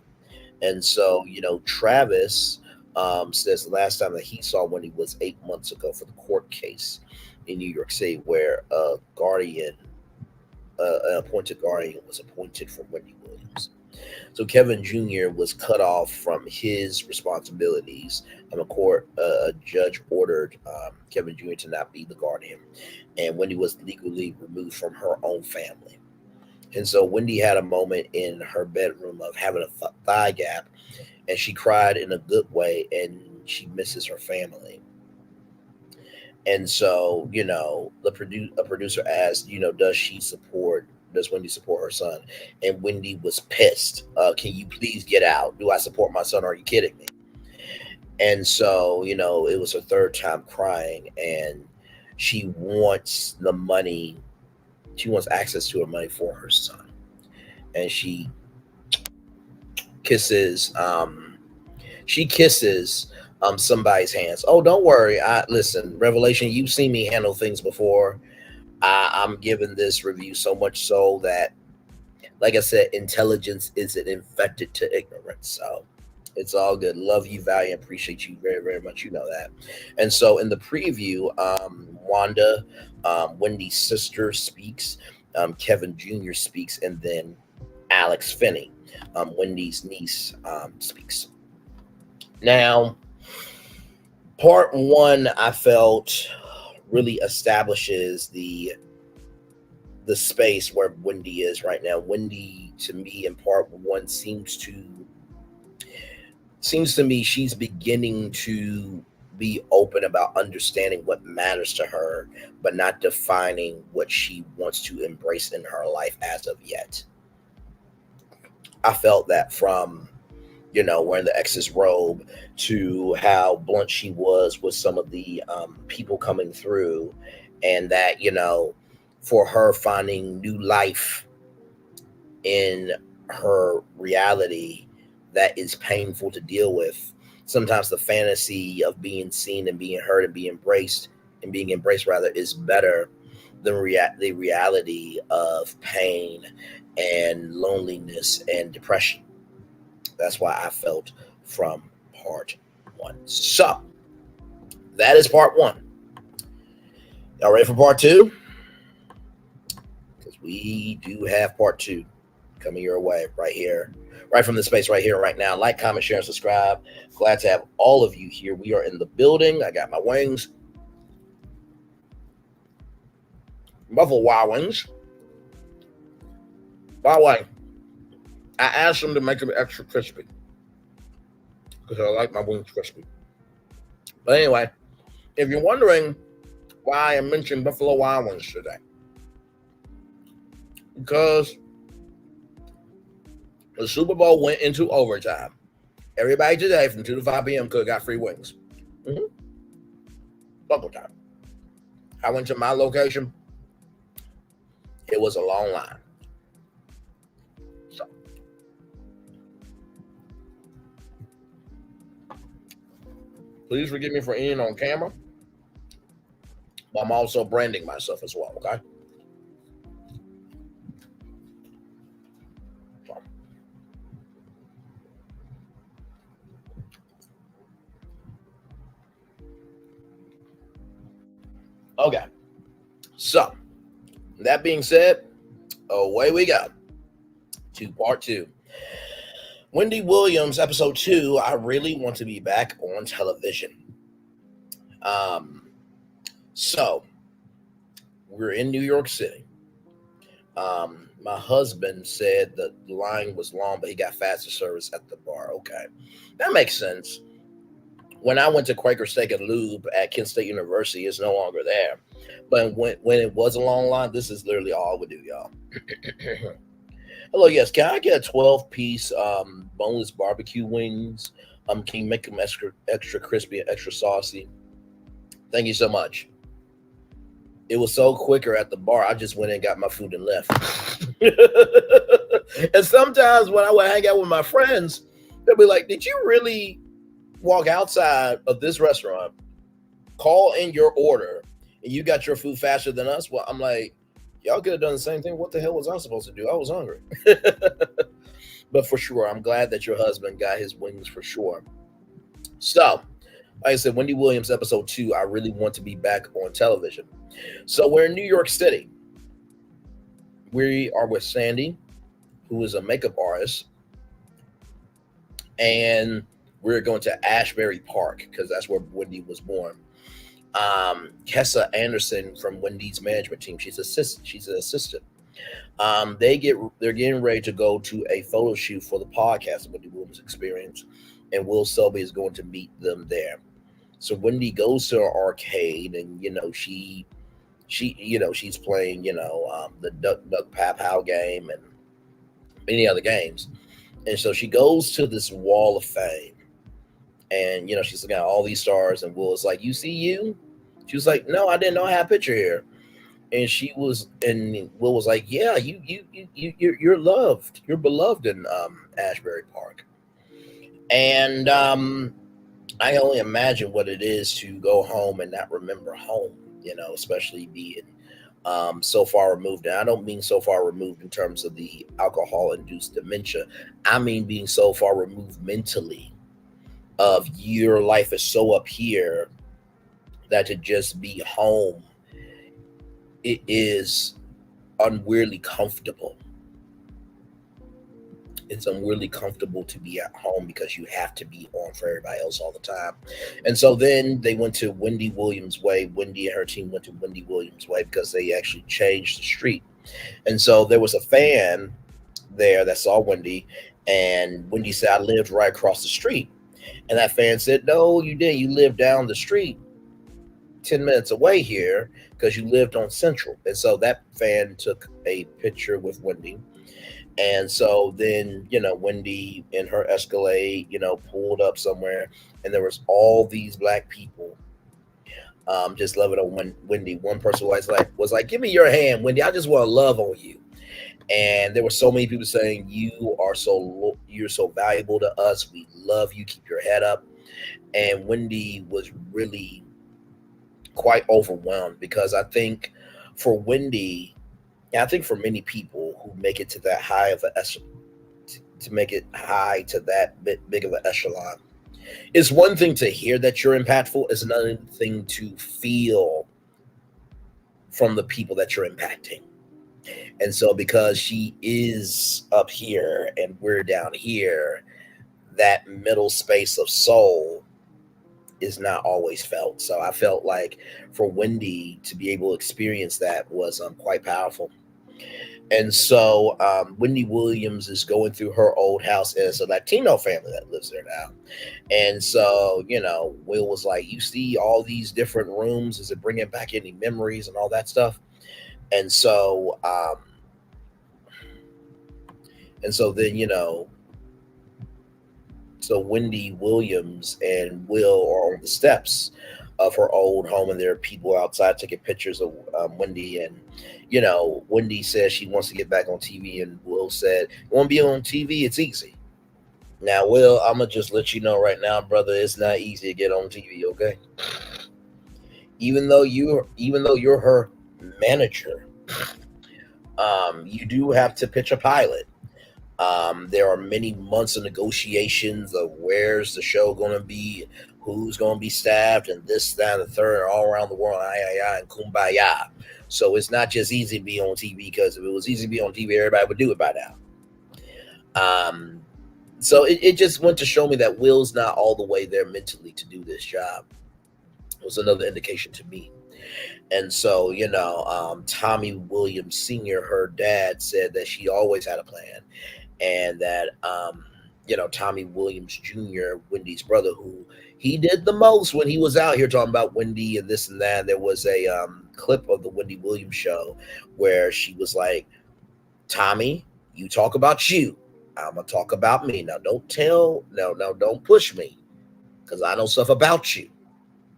Speaker 1: And so, Travis says the last time that he saw Wendy was 8 months ago for the court case in New York City, where an appointed guardian was appointed for Wendy Williams. So Kevin Jr. was cut off from his responsibilities. A judge ordered Kevin Jr. to not be the guardian, and Wendy was legally removed from her own family. And so Wendy had a moment in her bedroom of having a thigh gap, and she cried in a good way, and she misses her family. And so, a producer asked, does Wendy support her son? And Wendy was pissed. Can you please get out? Do I support my son? Are you kidding me? And so, it was her third time crying, and she wants the money. She wants access to her money for her son. And kisses, um, she kisses somebody's hands. Oh, don't worry. Listen, Revelation, you've seen me handle things before. I'm giving this review so much so that, like I said, intelligence isn't infected to ignorance. So it's all good. Love you, Valiant. Appreciate you very, very much. You know that. And so in the preview, Wanda, Wendy's sister speaks, Kevin Jr. speaks, and then Alex Finney, Wendy's niece, speaks. Now, part one, I felt really establishes the space where Wendy is right now. Wendy, to me, in part one, seems to me she's beginning to be open about understanding what matters to her, but not defining what she wants to embrace in her life as of yet. I felt that from wearing the ex's robe to how blunt she was with some of the people coming through, and that for her finding new life in her reality that is painful to deal with. Sometimes the fantasy of being seen and being heard and being embraced rather is better than the reality of pain and loneliness and depression. That's why I felt from part one. So that is part one. Y'all ready for part two? Because we do have part two coming your way right here, right from the space right here, right now. Like, comment, share, and subscribe. Glad to have all of you here. We are in the building. I got my wings. Buffalo Wild Wings. By the way, I asked them to make them extra crispy because I like my wings crispy. But anyway, if you're wondering why I mentioned Buffalo Wild Wings today, because the Super Bowl went into overtime. Everybody today from 2 to 5 p.m. could have got free wings. Mm-hmm. Double time. I went to my location. It was a long line. So, please forgive me for eating on camera. But I'm also branding myself as well, okay? So. Okay. So, that being said, away we go to part two. Wendy Williams, episode 2, I really want to be back on television. So, we're in New York City. My husband said that the line was long, but he got faster service at the bar. Okay. That makes sense. When I went to Quaker Steak and Lube at Kent State University, it's no longer there. But when it was a long line, this is literally all I would do, y'all. Hello, yes. Can I get a 12-piece boneless barbecue wings? Can you make them extra crispy and extra saucy? Thank you so much. It was so quicker at the bar. I just went and got my food and left. And sometimes when I would hang out with my friends, they'll be like, "Did you really walk outside of this restaurant, call in your order, and you got your food faster than us?" Well, I'm like, y'all could have done the same thing. What the hell was I supposed to do? I was hungry. But for sure, I'm glad that your husband got his wings for sure. So, like I said, Wendy Williams, episode 2, I really want to be back on television. So we're in New York City. We are with Sandy, who is a makeup artist. And we're going to Ashbury Park because that's where Wendy was born. Kessa Anderson from Wendy's management team. She's an assistant. They're getting ready to go to a photo shoot for the podcast of Wendy Williams Experience, and Will Selby is going to meet them there. So Wendy goes to an arcade, and she's playing the Duck Pap How game and many other games, and so she goes to this wall of fame, and she's looking at all these stars, and Will is like, "You see you?" She was like, "No, I didn't know I had a picture here." And Will was like, "Yeah, you're loved, you're beloved in Ashbury Park." And I can only imagine what it is to go home and not remember home, especially being so far removed. And I don't mean so far removed in terms of the alcohol-induced dementia. I mean being so far removed mentally of your life is so up here that to just be home, it is unweirdly comfortable. It's unweirdly comfortable to be at home because you have to be on for everybody else all the time. And so then they went to Wendy Williams Way. Wendy and her team went to Wendy Williams Way because they actually changed the street. And so there was a fan there that saw Wendy, and Wendy said, "I lived right across the street." And that fan said, "No, you didn't. You lived down the street 10 minutes away here because you lived on Central." And so that fan took a picture with Wendy. And so then, Wendy in her Escalade, pulled up somewhere, and there was all these black people just loving on Wendy. One person was like, "Give me your hand, Wendy. I just want to love on you." And there were so many people saying, you're so valuable to us. We love you. Keep your head up." And Wendy was really quite overwhelmed because I think for Wendy, and I think for many people who make it to that high of to make it high to that big of an echelon, it's one thing to hear that you're impactful. It's another thing to feel from the people that you're impacting. And so because she is up here and we're down here, that middle space of soul is not always felt. So I felt like for Wendy to be able to experience that was quite powerful. And so Wendy Williams is going through her old house, and it's a Latino family that lives there now. And so, Will was like, "You see all these different rooms? Is it bringing back any memories and all that stuff?" And so, then, so Wendy Williams and Will are on the steps of her old home, and there are people outside taking pictures of Wendy. And Wendy says she wants to get back on TV, and Will said, "You want to be on TV? It's easy." Now, Will, I'm gonna just let you know right now, brother, it's not easy to get on TV. Okay, even though you're her manager, you do have to pitch a pilot. There are many months of negotiations of where's the show going to be, who's going to be staffed, and this, that, and the third, all around the world, and kumbaya. So it's not just easy to be on TV, because if it was easy to be on TV, everybody would do it by now. So it just went to show me that Will's not all the way there mentally to do this job. It was another indication to me. And so, Tommy Williams Sr., her dad, said that she always had a plan, and that Tommy Williams Jr., Wendy's brother, who he did the most when he was out here talking about Wendy and this and that. There was a clip of the Wendy Williams show where she was like, "Tommy, you talk about you. I'm gonna talk about me. Now no, don't push me, because I know stuff about you."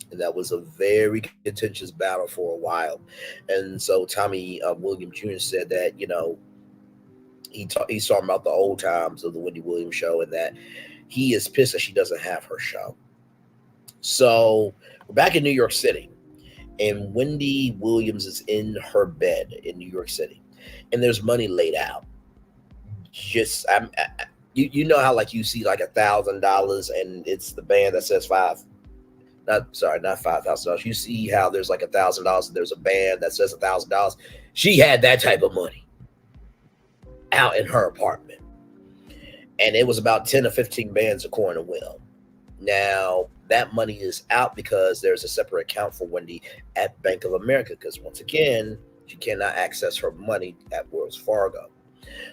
Speaker 1: And that was a very contentious battle for a while. And so Tommy Williams Jr. said that he's talking about the old times of the Wendy Williams show, and that he is pissed that she doesn't have her show. So we're back in New York City, and Wendy Williams is in her bed in New York City, and there's money laid out. Just you know how like you see like $1,000 and it's the band that says five. Not $5,000. You see how there's like $1,000 and there's a band that says $1,000. She had that type of money out in her apartment, and it was about 10 or 15 bands according to Will. Now that money is out because there's a separate account for Wendy at Bank of America, because once again she cannot access her money at Wells Fargo.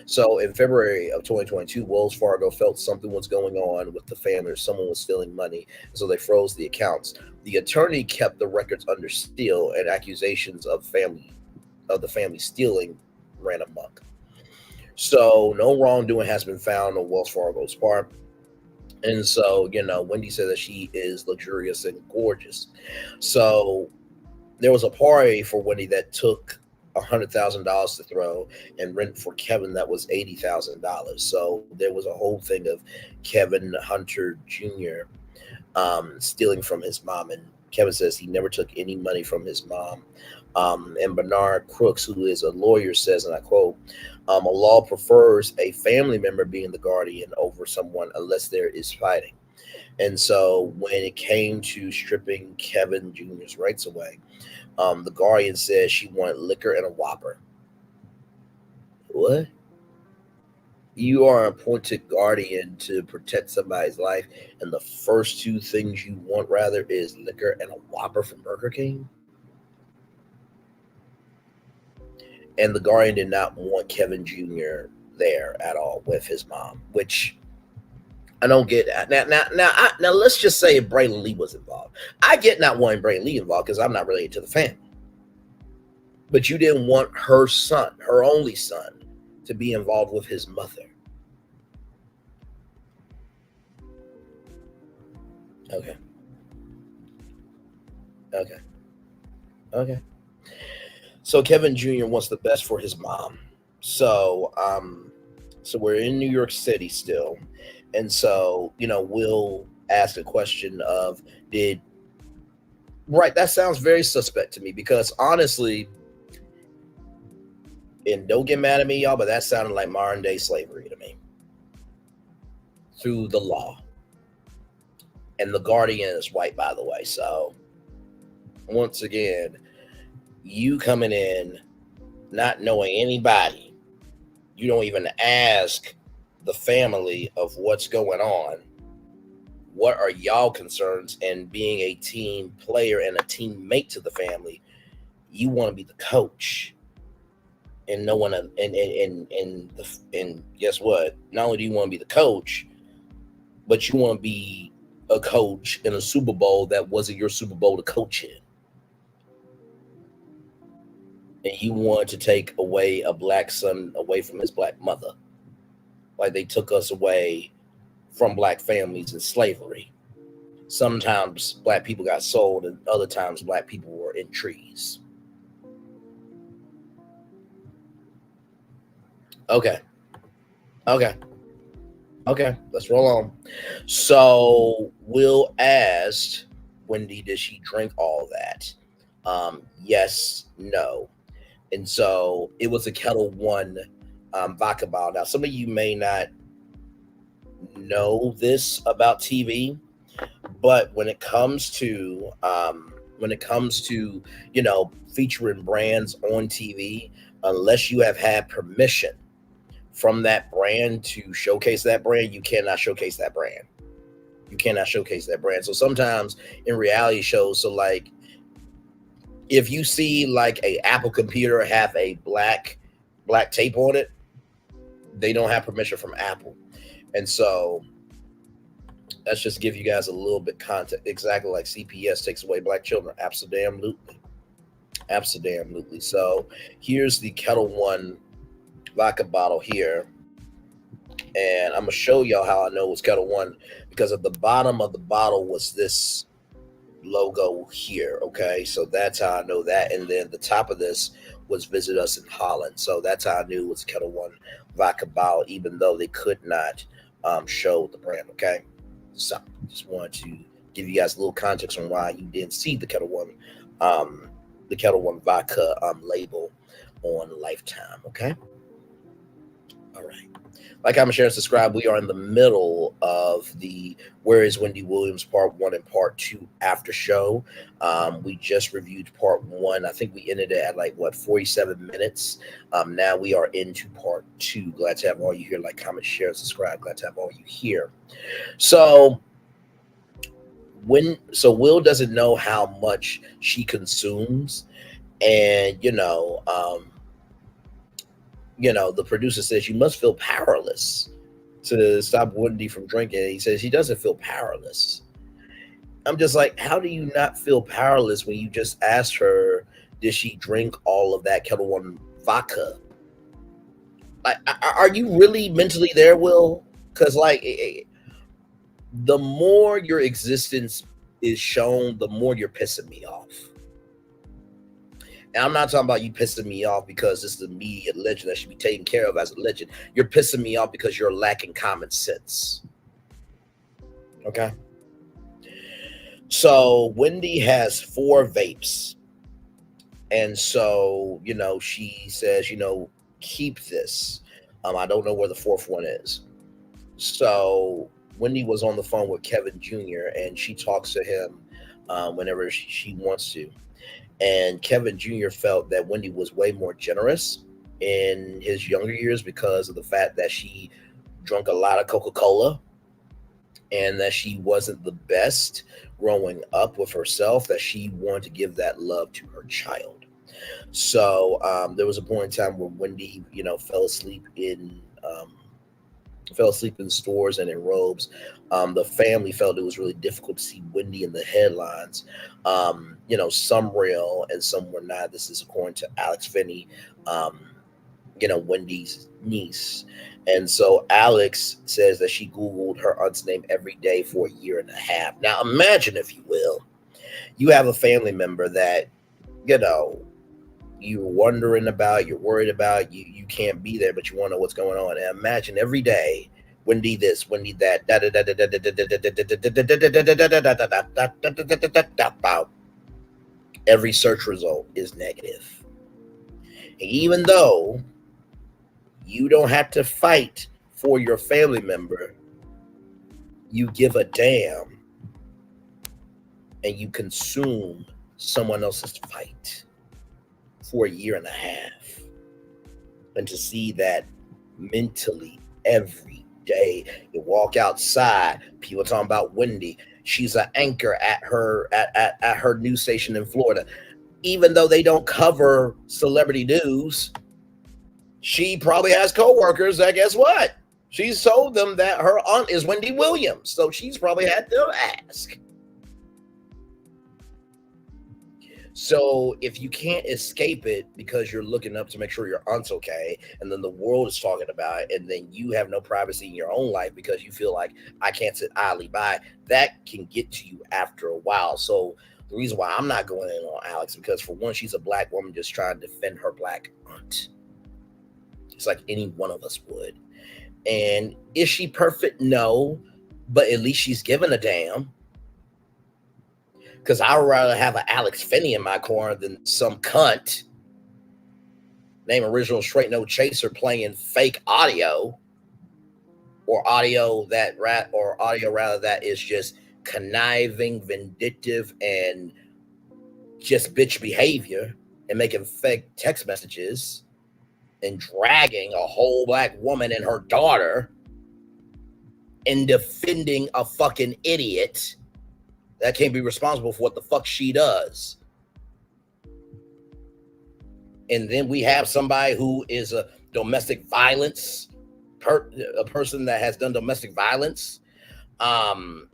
Speaker 1: So in February of 2022, Wells Fargo felt something was going on with the family, or someone was stealing money, so they froze the accounts. The attorney kept the records under seal, and accusations of the family stealing ran amok. So no wrongdoing has been found on Wells Fargo's part. And so, Wendy said that she is luxurious and gorgeous. So there was a party for Wendy that took $100,000 to throw, and rent for Kevin that was $80,000. So there was a whole thing of Kevin Hunter Jr. Stealing from his mom, and Kevin says he never took any money from his mom. And Bernard Crooks, who is a lawyer, says, and I quote, "A law prefers a family member being the guardian over someone unless there is fighting." And so when it came to stripping Kevin Jr.'s rights away, the guardian says she wanted liquor and a Whopper. What? You are an appointed guardian to protect somebody's life, and the first two things you want rather is liquor and a Whopper from Burger King? And the guardian did not want Kevin Jr. there at all with his mom, which I don't get. Now, let's just say if Braylon Lee was involved. I get not wanting Braylon Lee involved because I'm not related to the family. But you didn't want her son, her only son, to be involved with his mother. Okay, okay, okay. So Kevin Jr. wants the best for his mom. So, so we're in New York City still, and so we'll ask a question of did right. That sounds very suspect to me because honestly, and don't get mad at me, y'all, but that sounded like modern day slavery to me through the law. And the guardian is white, by the way. So once again, you coming in not knowing anybody, you don't even ask the family of what's going on. What are y'all concerns? And being a team player and a teammate to the family, you want to be the coach. And no one and guess what? Not only do you want to be the coach, but you want to be a coach in a Super Bowl that wasn't your Super Bowl to coach in. And you want to take away a black son away from his black mother. Like they took us away from black families in slavery. Sometimes black people got sold, and other times black people were in trees. Okay, okay, okay. Let's roll on. So Will asked Wendy, did she drink all that? Yes, no. And so it was a Kettle One vodka bottle. Now, some of you may not know this about TV, but when it comes to featuring brands on TV, unless you have had permission from that brand to showcase that brand, you cannot showcase that brand. You cannot showcase that brand. So sometimes in reality shows, so like if you see like a Apple computer have a black tape on it, they don't have permission from Apple. And so let's just give you guys a little bit context. Exactly like CPS takes away black children. Absolutely. Absolutely. So here's the Kettle One vodka bottle here. And I'm gonna show y'all how I know it's Kettle One because at the bottom of the bottle was this logo here. Okay, so that's how I know that. And then the top of this was Visit Us in Holland. So that's how I knew it was Kettle One vodka bottle, even though they could not show the brand. Okay, so just wanted to give you guys a little context on why you didn't see the Kettle One vodka label on Lifetime. Okay, all right. Like, comment, share, and subscribe. We are in the middle of the Where is Wendy Williams Part 1 and Part 2 after show. We just reviewed Part 1. I think we ended it at like, 47 minutes. Now we are into Part 2. Glad to have all you here. Like, comment, share, and subscribe. Glad to have all you here. So, Will doesn't know how much she consumes. And, the producer says you must feel powerless to stop Wendy from drinking. He says he doesn't feel powerless. I'm just like, how do you not feel powerless when you just asked her, did she drink all of that Kettle One vodka? Like, are you really mentally there, Will? Because the more your existence is shown, the more you're pissing me off. And I'm not talking about you pissing me off because it's the immediate legend that should be taken care of as a legend. You're pissing me off because you're lacking common sense. Okay. So Wendy has 4 vapes. And so, she says, keep this. I don't know where the 4th one is. So Wendy was on the phone with Kevin Jr. and she talks to him whenever she wants to. And Kevin Jr. felt that Wendy was way more generous in his younger years because of the fact that she drank a lot of Coca-Cola and that she wasn't the best growing up with herself, that she wanted to give that love to her child. So there was a point in time where Wendy, fell asleep in stores and in robes. The family felt it was really difficult to see Wendy in the headlines. Some real and some were not. This is according to Alex Finney, um, Wendy's niece. And so Alex says that she Googled her aunt's name every day for a year and a half. Now imagine, if you will, you have a family member that, you know, you're wondering about, you're worried about, you can't be there, but you want to know what's going on. And imagine every day, Wendy this, Wendy that, every search result is negative. And even though you don't have to fight for your family member, you give a damn and you consume someone else's fight for a year and a half. And to see that mentally every day, you walk outside, people talking about Wendy. She's an anchor at her news station in Florida. Even though they don't cover celebrity news, she probably has coworkers that, guess what? She's told them that her aunt is Wendy Williams. So she's probably had to ask. So if you can't escape it because you're looking up to make sure your aunt's okay, and then the world is talking about it, and then you have no privacy in your own life because you feel like I can't sit idly by, that can get to you after a while. So the reason why I'm not going in on Alex, because for one, she's a black woman just trying to defend her black aunt. It's like any one of us would. And is she perfect? No, but at least she's giving a damn. Because I would rather have an Alex Finney in my corner than some cunt named Original Straight No Chaser playing fake audio, or audio rather that is just conniving, vindictive, and just bitch behavior, and making fake text messages and dragging a whole black woman and her daughter and defending a fucking idiot that can't be responsible for what the fuck she does. And then we have somebody who is a domestic violence a person that has done domestic violence on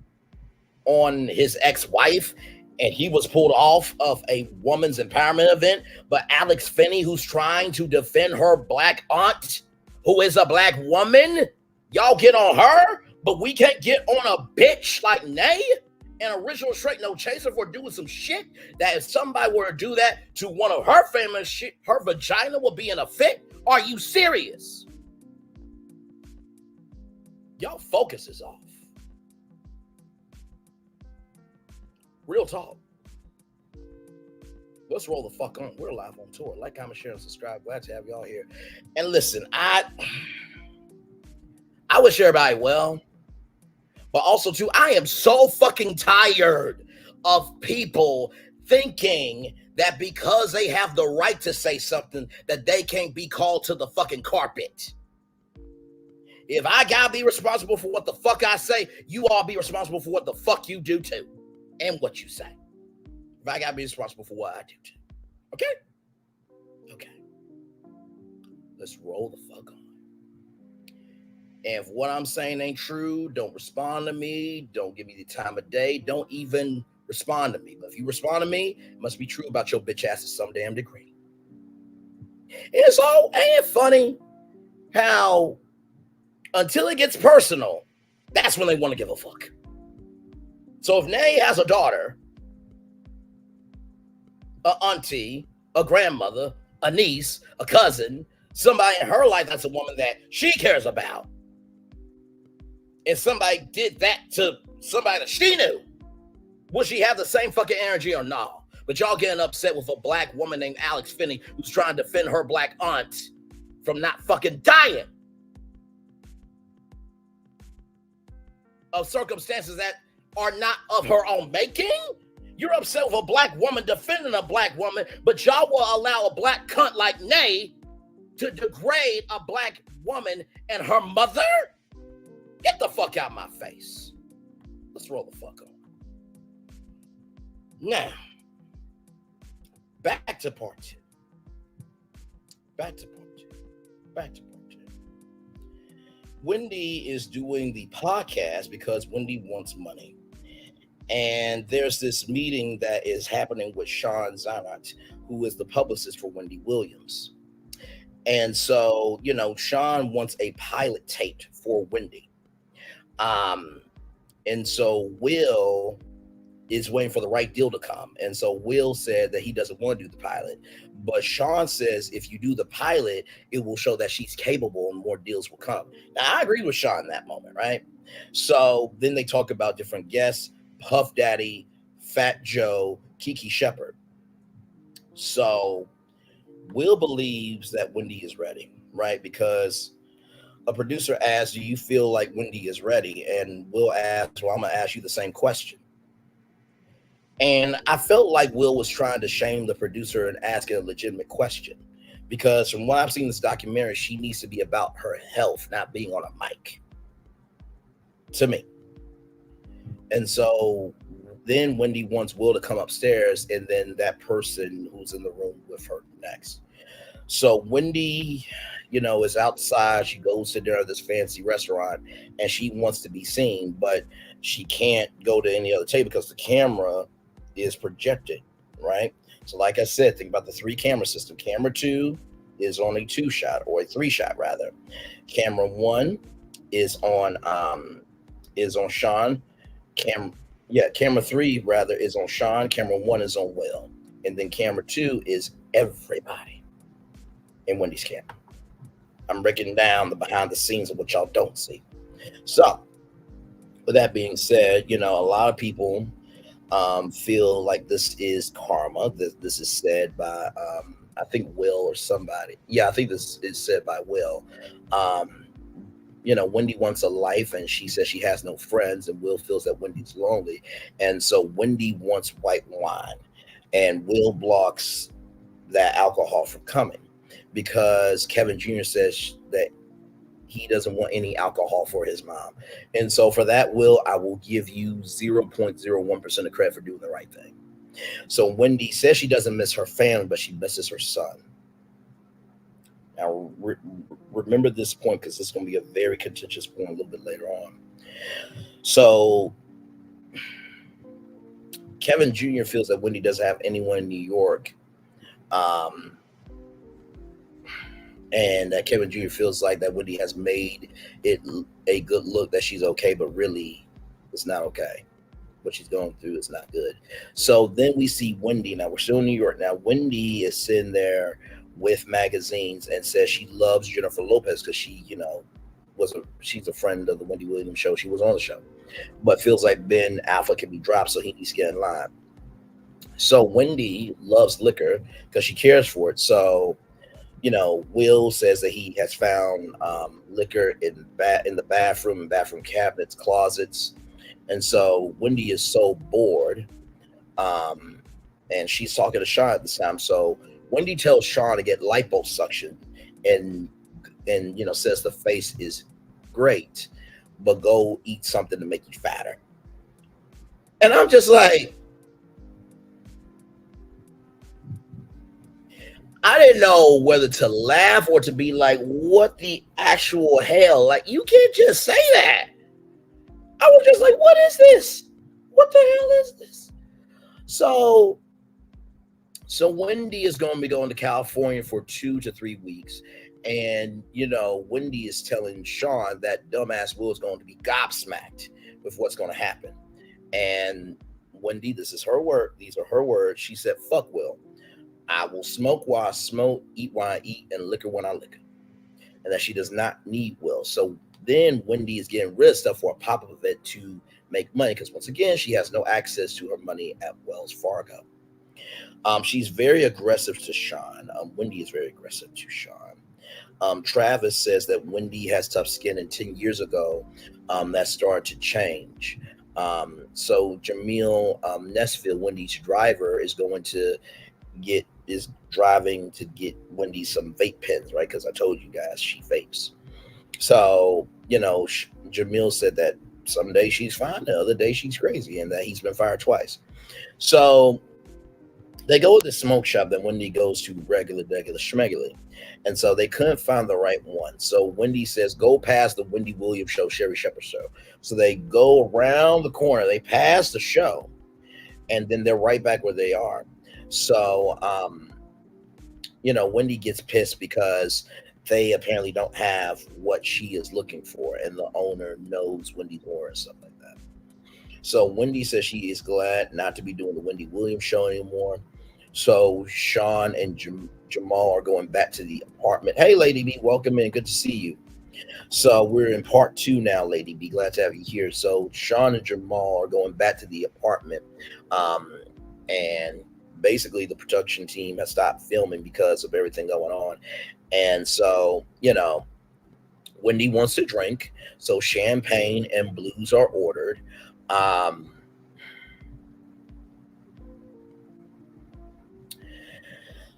Speaker 1: his ex-wife, and he was pulled off of a woman's empowerment event. But Alex Finney, who's trying to defend her black aunt, who is a black woman, y'all get on her, but we can't get on a bitch like Nay and Original Straight No Chaser for doing some shit that if somebody were to do that to one of her famous shit, her vagina will be in a fit. Are you serious? Y'all focus is off. Real talk. Let's roll the fuck on. We're live on tour. Like, comment, share, and subscribe. Glad to have y'all here. And listen, I wish everybody well. But also, too, I am so fucking tired of people thinking that because they have the right to say something, that they can't be called to the fucking carpet. If I gotta be responsible for what the fuck I say, you all be responsible for what the fuck you do too, and what you say. If I gotta be responsible for what I do too. Okay? Okay. Let's roll the fuck on. And if what I'm saying ain't true, don't respond to me. Don't give me the time of day. Don't even respond to me. But if you respond to me, it must be true about your bitch ass to some damn degree. It's all, ain't it funny how until it gets personal, that's when they want to give a fuck. So if Nay has a daughter, a auntie, a grandmother, a niece, a cousin, somebody in her life that's a woman that she cares about, and somebody did that to somebody that she knew, would she have the same fucking energy or no? But y'all getting upset with a black woman named Alex Finney who's trying to defend her black aunt from not fucking dying of circumstances that are not of her own making? You're upset with a black woman defending a black woman, but y'all will allow a black cunt like Nay to degrade a black woman and her mother? Get the fuck out of my face. Let's roll the fuck on. Now, back to part 2. back to point two. Back to point two. Wendy is doing the podcast because Wendy wants money. And there's this meeting that is happening with Sean Zarat, who is the publicist for Wendy Williams. And so, Sean wants a pilot taped for Wendy. Um, and so Will is waiting for the right deal to come. And so Will said that he doesn't want to do the pilot. But Sean says if you do the pilot, it will show that she's capable and more deals will come. Now, I agree with Sean in that moment, right? So then they talk about different guests: Puff Daddy, Fat Joe, Kiki Shepard. So Will believes that Wendy is ready, right? Because a producer asks, do you feel like Wendy is ready? And Will asks, well, I'm going to ask you the same question. And I felt like Will was trying to shame the producer and asking a legitimate question. Because from what I've seen in this documentary, she needs to be about her health, not being on a mic. To me. And so then Wendy wants Will to come upstairs, and then that person who's in the room with her next. So Wendy, is outside. She goes to dinner at this fancy restaurant, and she wants to be seen, but she can't go to any other table because the camera is projected, right? So, like I said, think about the three camera system. Camera two is on a two shot, or a three shot rather. Camera one is on Sean. Camera three rather is on Sean. Camera one is on Will, and then camera two is everybody in Wendy's camp. I'm breaking down the behind the scenes of what y'all don't see. So, with that being said, a lot of people feel like this is karma. This is said by, I think, Will or somebody. Yeah, I think this is said by Will. Um, Wendy wants a life, and she says she has no friends, and Will feels that Wendy's lonely. And so Wendy wants white wine, and Will blocks that alcohol from coming because Kevin Jr. says that he doesn't want any alcohol for his mom. And so for that, Will, I will give you 0.01% of credit for doing the right thing. So Wendy says she doesn't miss her family, but she misses her son. Now, remember this point because it's going to be a very contentious point a little bit later on. So Kevin Jr. feels that Wendy doesn't have anyone in New York. And that Kevin Jr. feels like that Wendy has made it a good look that she's okay, but really it's not okay. What she's going through is not good. So then we see Wendy. Now we're still in New York. Now Wendy is sitting there with magazines and says she loves Jennifer Lopez because she's a friend of the Wendy Williams show. She was on the show, but feels like Ben Alpha can be dropped, so he needs to get in line. So Wendy loves liquor because she cares for it. So Will says that he has found liquor in the bathroom and bathroom cabinets, closets. And so Wendy is so bored. And she's talking to Sean at this time. So Wendy tells Sean to get liposuction and says the face is great, but go eat something to make you fatter. And I'm just like, I didn't know whether to laugh or to be like, what the actual hell? Like, you can't just say that. I was just like, what is this? What the hell is this? So Wendy is going to be going to California for 2 to 3 weeks. And, Wendy is telling Sean that dumbass Will is going to be gobsmacked with what's going to happen. And Wendy, this is her word. These are her words. She said, fuck Will. I will smoke while I smoke, eat while I eat, and liquor when I liquor. And that she does not need Will. So then Wendy is getting rid of stuff for a pop-up event to make money because, once again, she has no access to her money at Wells Fargo. She's very aggressive to Sean. Wendy is very aggressive to Sean. Travis says that Wendy has tough skin, and 10 years ago, that started to change. So Jamil Nesfield, Wendy's driver, is driving to get Wendy some vape pens, right? Because I told you guys she vapes. So, Jamil said that some days she's fine, the other day she's crazy, and that he's been fired twice. So They go to the smoke shop that Wendy goes to regular schmegular. And so they couldn't find the right one. So Wendy says, go past the Wendy Williams show, Sherry Shepherd show. So they go around the corner, they pass the show, and then they're right back where they are. So, Wendy gets pissed because they apparently don't have what she is looking for, and the owner knows Wendy's more and stuff like that. So Wendy says she is glad not to be doing the Wendy Williams show anymore. So Sean and Jamal are going back to the apartment. Hey, Lady B, welcome in. Good to see you. So we're in part two now, Lady B. Glad to have you here. So Sean and Jamal are going back to the apartment, and basically the production team has stopped filming because of everything going on. And so, Wendy wants to drink, so champagne and blues are ordered. Um,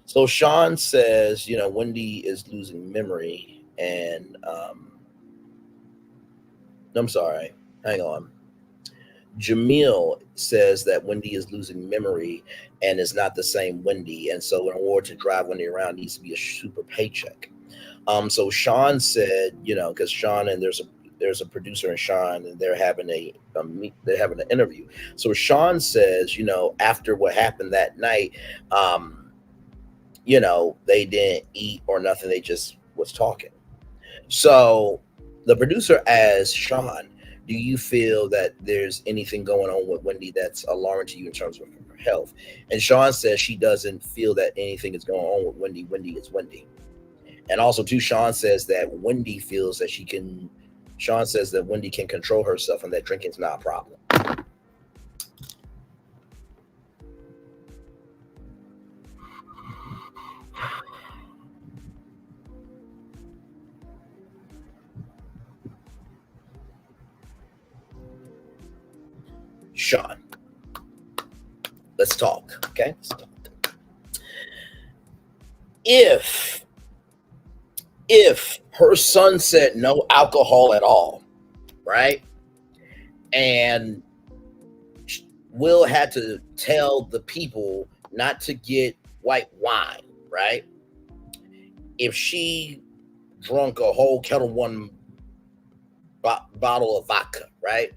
Speaker 1: so Sean says, Wendy is losing memory, and I'm sorry, hang on. Jamil says that Wendy is losing memory and is not the same Wendy, and so in order to drive Wendy around needs to be a super paycheck. So Sean said, because Sean and there's a producer and Sean, and they're having an interview. So Sean says, after what happened that night, they didn't eat or nothing. They just was talking. So the producer asks Sean, do you feel that there's anything going on with Wendy that's alarming to you in terms of her health? And Sean says she doesn't feel that anything is going on with Wendy. Wendy is Wendy. And also, too, Sean says that Wendy can control herself and that drinking's not a problem. Sean, let's talk. Okay. Let's talk. If her son said no alcohol at all, right? And Will had to tell the people not to get white wine, right? If she drunk a whole Kettle One bottle of vodka, right?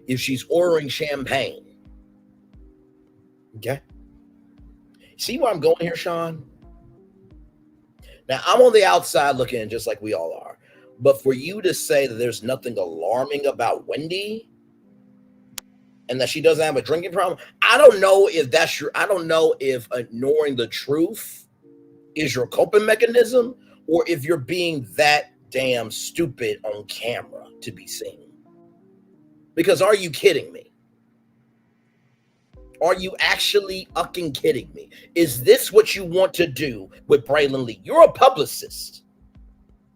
Speaker 1: If she's ordering champagne, okay? See where I'm going here, Sean? Now, I'm on the outside looking in just like we all are. But for you to say that there's nothing alarming about Wendy and that she doesn't have a drinking problem, I don't know if that's your, I don't know if ignoring the truth is your coping mechanism or if you're being that damn stupid on camera to be seen. Because are you kidding me? Are you actually fucking kidding me? Is this what you want to do with Braylon Lee? You're a publicist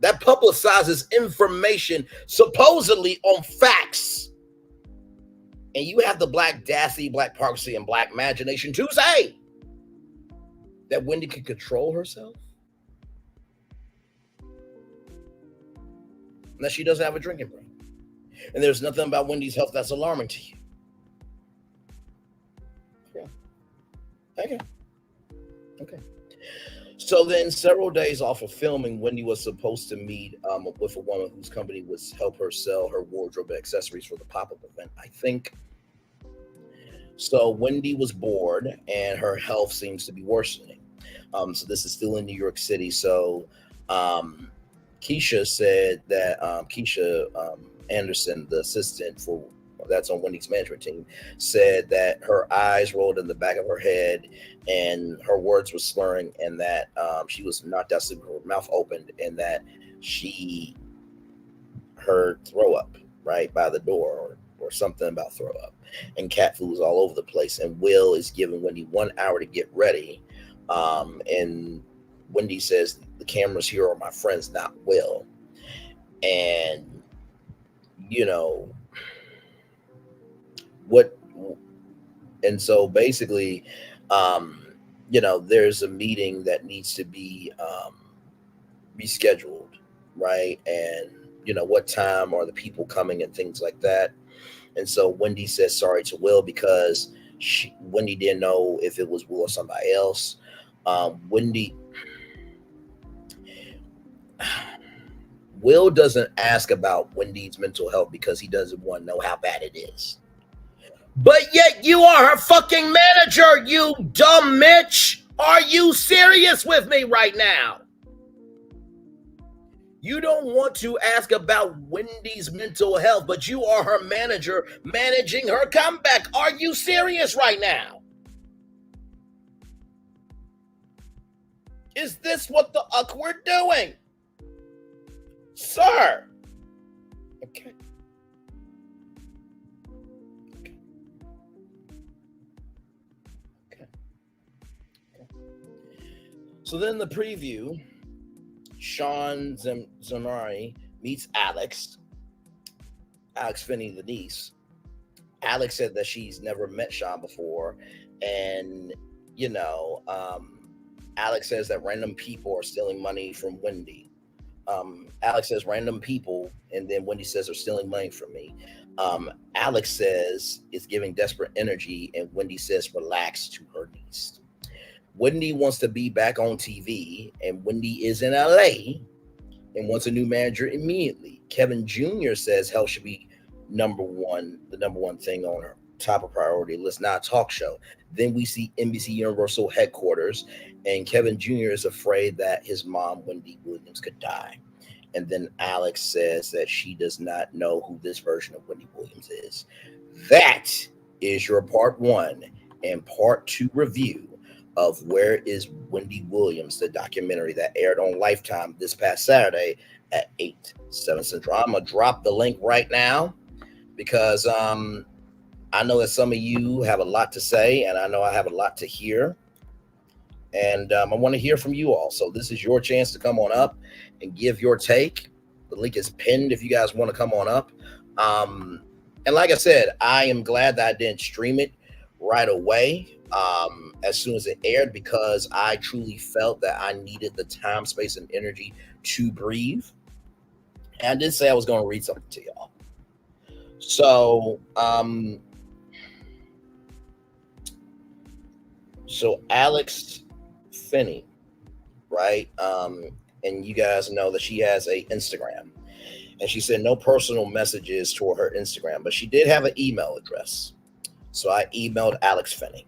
Speaker 1: that publicizes information supposedly on facts. And you have the black dassy, black parksy, and black imagination to say that Wendy can control herself? And that she doesn't have a drinking problem. And there's nothing about Wendy's health that's alarming to you. Yeah. Okay. Okay. So then, several days off of filming, Wendy was supposed to meet with a woman whose company would help her sell her wardrobe accessories for the pop-up event, I think. So Wendy was bored, and her health seems to be worsening. So this is still in New York City. So Keisha said that Keisha Anderson, the assistant for that's on Wendy's management team, said that her eyes rolled in the back of her head and her words were slurring, and that she was knocked out sleep with her mouth opened, and that she heard throw up right by the door or something about throw up. And cat food was all over the place. And Will is giving Wendy 1 hour to get ready. And Wendy says, the cameras here are my friends, not Will. And, what, and so basically, there's a meeting that needs to be rescheduled, right? And, what time are the people coming and things like that. And so Wendy says sorry to Will because Wendy didn't know if it was Will or somebody else. Wendy Will doesn't ask about Wendy's mental health because he doesn't want to know how bad it is. But yet you are her fucking manager, you dumb Mitch. Are you serious with me right now? You don't want to ask about Wendy's mental health, but you are her manager managing her comeback. Are you serious right now? Is this what the fuck we're doing? Sir. Okay. Okay. Okay. So then the preview, Sean Zamari meets Alex Finney, the niece. Alex said that she's never met Sean before, and you know, Alex says that random people are stealing money from Wendy. Alex says random people, and then Wendy says they're stealing money from me. Alex says it's giving desperate energy, and Wendy says relax to her niece. Wendy wants to be back on TV, and Wendy is in LA and wants a new manager immediately. Kevin Jr. says health should be the number one thing on her top of priority list, not a talk show. Then we see NBC Universal headquarters, and Kevin Jr. is afraid that his mom, Wendy Williams, could die. And then Alex says that she does not know who this version of Wendy Williams is. That is your part one and part two review of Where is Wendy Williams, the documentary that aired on Lifetime this past Saturday at 8/7 Central. I'm going to drop the link right now because I know that some of you have a lot to say, and I know I have a lot to hear. And I want to hear from you all. So this is your chance to come on up and give your take. The link is pinned if you guys want to come on up. And like I said, I am glad that I didn't stream it right away as soon as it aired, because I truly felt that I needed the time, space, and energy to breathe. And I did say I was going to read something to y'all. So, Alex Finney, right? And you guys know that she has a Instagram, and she said no personal messages toward her Instagram, but she did have an email address. So I emailed Alex Finney,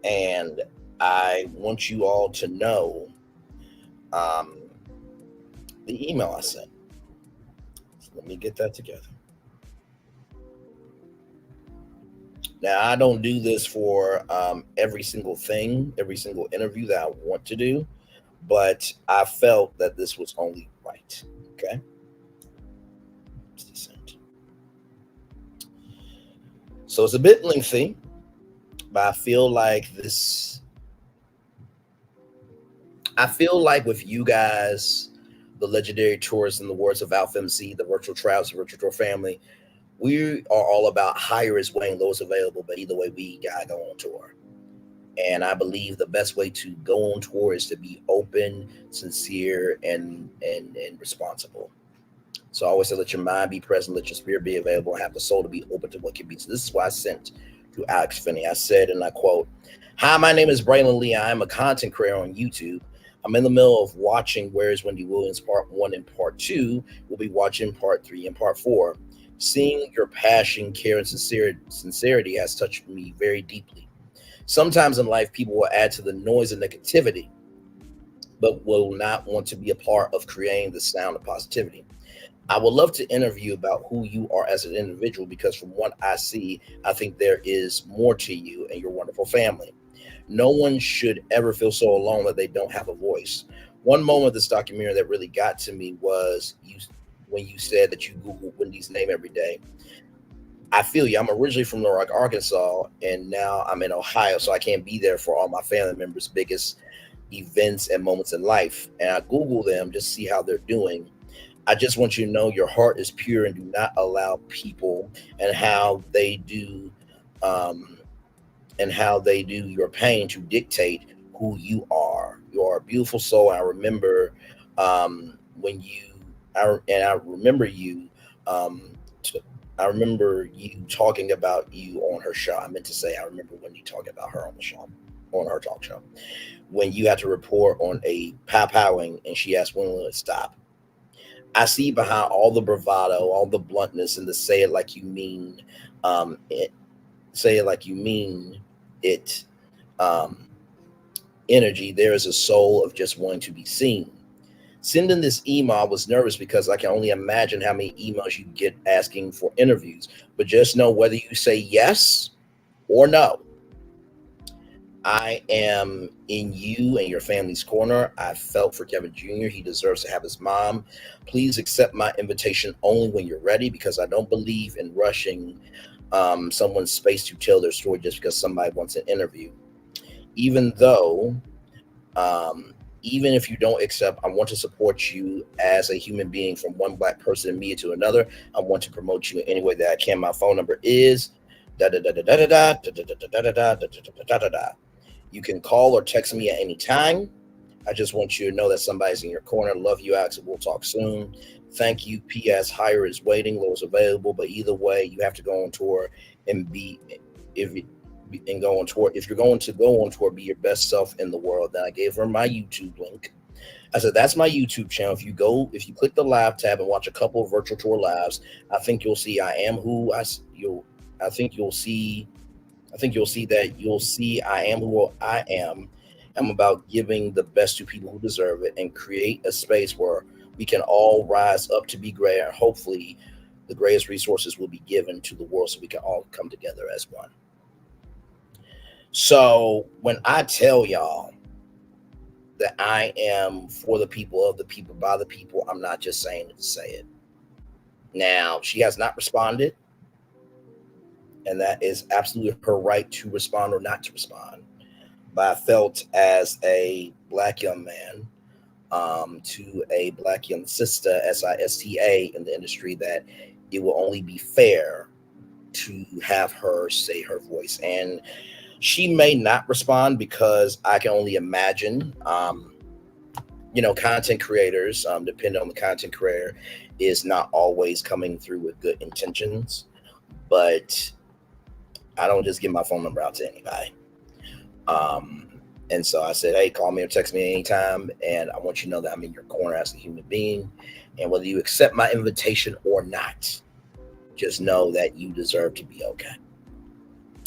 Speaker 1: and I want you all to know the email I sent. So let me get that together. Now, I don't do this for every single thing, every single interview that I want to do, but I felt that this was only right. Okay. So it's a bit lengthy, but I feel like with you guys, the legendary tourists, in the words of Alpha MC, the virtual travels, the virtual tour family, we are all about higher is weighing lowest available, but either way, we gotta go on tour. And I believe the best way to go on tour is to be open, sincere, and responsible. So I always say, let your mind be present, let your spirit be available, and have the soul to be open to what can be. So this is why I sent to Alex Finney. I said, and I quote, "Hi, my name is Braylon Lee. I am a content creator on YouTube. I'm in the middle of watching Where's Wendy Williams Part 1 and Part 2. We'll be watching Part 3 and Part 4. Seeing your passion, care, and sincerity has touched me very deeply. Sometimes in life, people will add to the noise and negativity, but will not want to be a part of creating the sound of positivity. I would love to interview about who you are as an individual, because from what I see, I think there is more to you and your wonderful family. No one should ever feel so alone that they don't have a voice. One moment of this documentary that really got to me was when you said that you Google Wendy's name every day. I feel you. I'm originally from Little Rock, Arkansas, and now I'm in Ohio, so I can't be there for all my family members' biggest events and moments in life. And I Google them just to see how they're doing. I just want you to know your heart is pure, and do not allow people and how they do your pain to dictate who you are. You are a beautiful soul. I remember when you, I remember you. I remember you talking about you on her show. I meant to say I remember when you talking about her on the show, on her talk show, when you had to report on a pow powing, and she asked when will it stop. I see behind all the bravado, all the bluntness, and the say it like you mean, it, say it like you mean it, um, energy. There is a soul of just wanting to be seen. Sending this email, I was nervous because I can only imagine how many emails you get asking for interviews. But just know whether you say yes or no, I am in you and your family's corner. I felt for Kevin Jr. He deserves to have his mom. Please accept my invitation only when you're ready because I don't believe in rushing someone's space to tell their story just because somebody wants an interview. Even though even if you don't accept, I want to support you as a human being from one black person and me to another. I want to promote you in any way that I can. My phone number is da da da da da da da da da da da da da da da da. You can call or text me at any time. I just want you to know that somebody's in your corner. Love you, Alex. We'll talk soon. Thank you. P.S. Hire is waiting. Low's available. But either way, you have to go on tour and be if and go on tour. If you're going to go on tour, be your best self in the world. Then I gave her my YouTube link. I said that's my YouTube channel. If you click the live tab and watch a couple of virtual tour lives, I think you'll see I am who I you'll. I think you'll see I think you'll see I am who I am. I'm about giving the best to people who deserve it and create a space where we can all rise up to be great. And hopefully, the greatest resources will be given to the world so we can all come together as one. So, when I tell y'all that I am for the people, of the people, by the people, I'm not just saying it to say it. Now, she has not responded, and that is absolutely her right to respond or not to respond. But I felt as a black young man to a black young sister, SISTA, in the industry, that it will only be fair to have her say her voice. And she may not respond because I can only imagine, content creators, depending on the content creator, is not always coming through with good intentions. But I don't just give my phone number out to anybody. Um, and so I said, hey, call me or text me anytime. And I want you to know that I'm in your corner as a human being. And whether you accept my invitation or not, just know that you deserve to be okay.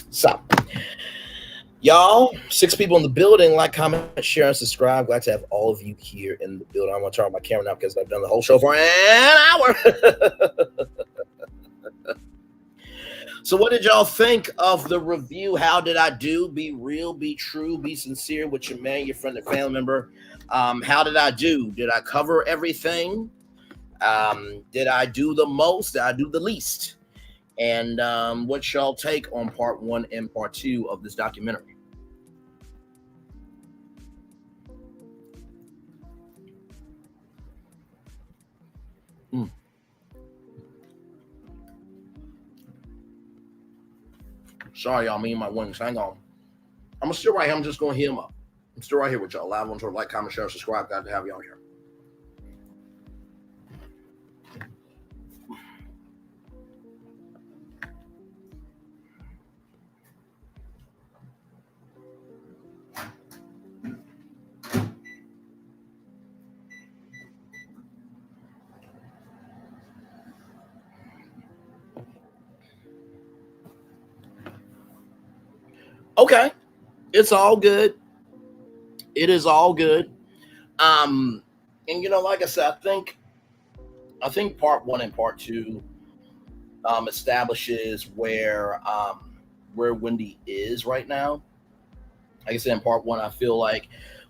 Speaker 1: So, y'all, 6 people in the building. Like, comment, share, and subscribe. Glad to have all of you here in the building. I'm going to turn on my camera now because I've done the whole show for an hour. So, what did y'all think of the review? How did I do? Be real, be true, be sincere with your man, your friend, and family member. How did I do? Did I cover everything? Did I do the most? Did I do the least? And what y'all take on part one and part two of this documentary? Mm. Sorry, y'all. Me and my wings. Hang on. I'm still right here. I'm just going to heat them up. I'm still right here with y'all. Live on Twitter. Like, comment, share, subscribe. Glad to have y'all here. Okay. It's all good. It is all good. Um, and like I said, I think part one and part two establishes where Wendy is right now. Like I said in part one, I feel like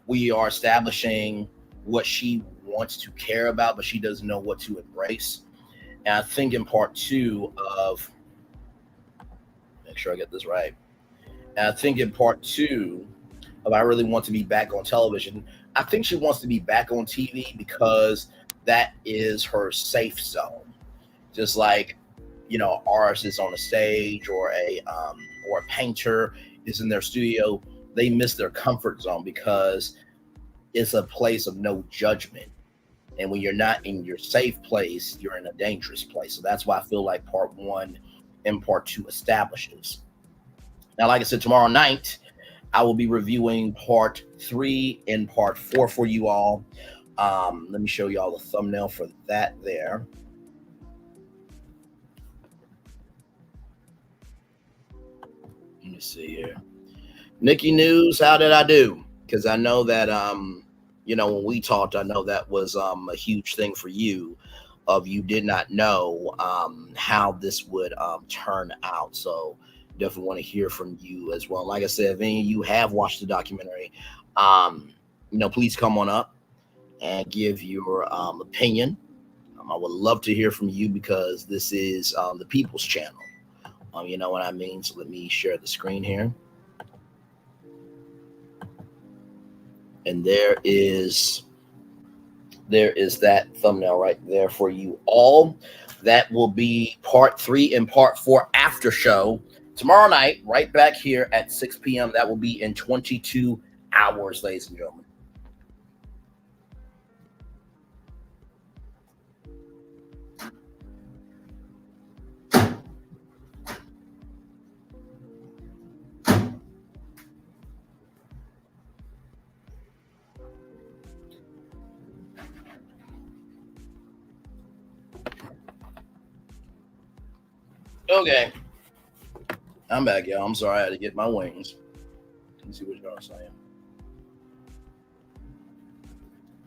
Speaker 1: we are establishing what she wants to care about, but she doesn't know what to embrace. And I think in part two of make sure I get this right. And I think in part two of I really want to be back on television. I think she wants to be back on TV because that is her safe zone. Just like artist is on a stage or a painter is in their studio, they miss their comfort zone because it's a place of no judgment. And when you're not in your safe place, you're in a dangerous place. So that's why I feel like part one and part two establishes. Now, like I said, tomorrow night, I will be reviewing part three and part four for you all. Let me show you all the thumbnail for that there. Let me see here. Nikki News, how did I do? Because I know that when we talked, I know that was a huge thing for you. Of you did not know how this would turn out. So definitely want to hear from you as well. Like I said, if any of you have watched the documentary, um, please come on up and give your opinion. I would love to hear from you because this is the People's Channel. You know what I mean? So let me share the screen here. And there is that thumbnail right there for you all. That will be part three and part four after show tomorrow night, right back here at 6 p.m. That will be in 22 hours, ladies and gentlemen. Okay, I'm back, y'all. I'm sorry I had to get my wings. Let me see what y'all are saying.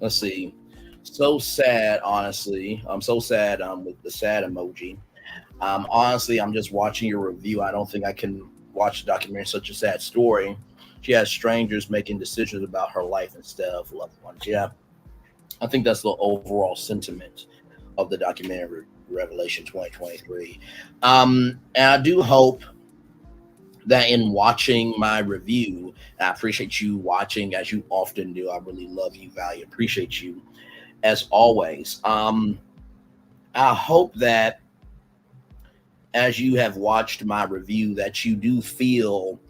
Speaker 1: Let's see. So sad, honestly. I'm so sad with the sad emoji. Honestly, I'm just watching your review. I don't think I can watch the documentary. Such a sad story. She has strangers making decisions about her life instead of loved ones. Yeah, I think that's the overall sentiment of the documentary Revelation 2023. And I do hope that in watching my review, I appreciate you watching as you often do. I really love you, value, appreciate you as always. I hope that as you have watched my review, that you do feel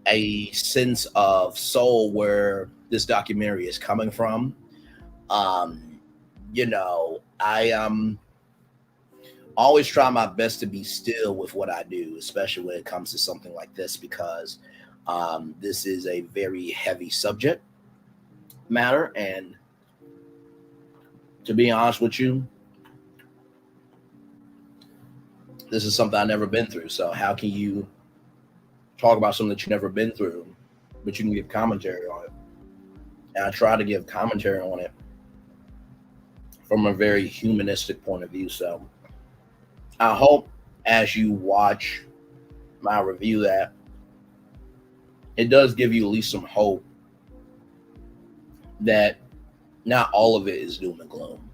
Speaker 1: a sense of soul where this documentary is coming from. Um, I always try my best to be still with what I do, especially when it comes to something like this, because this is a very heavy subject matter. And to be honest with you, this is something I've never been through. So how can you talk about something that you've never been through, but you can give commentary on it? And I try to give commentary on it from a very humanistic point of view. So I hope as you watch my review that it does give you at least some hope that not all of it is doom and gloom.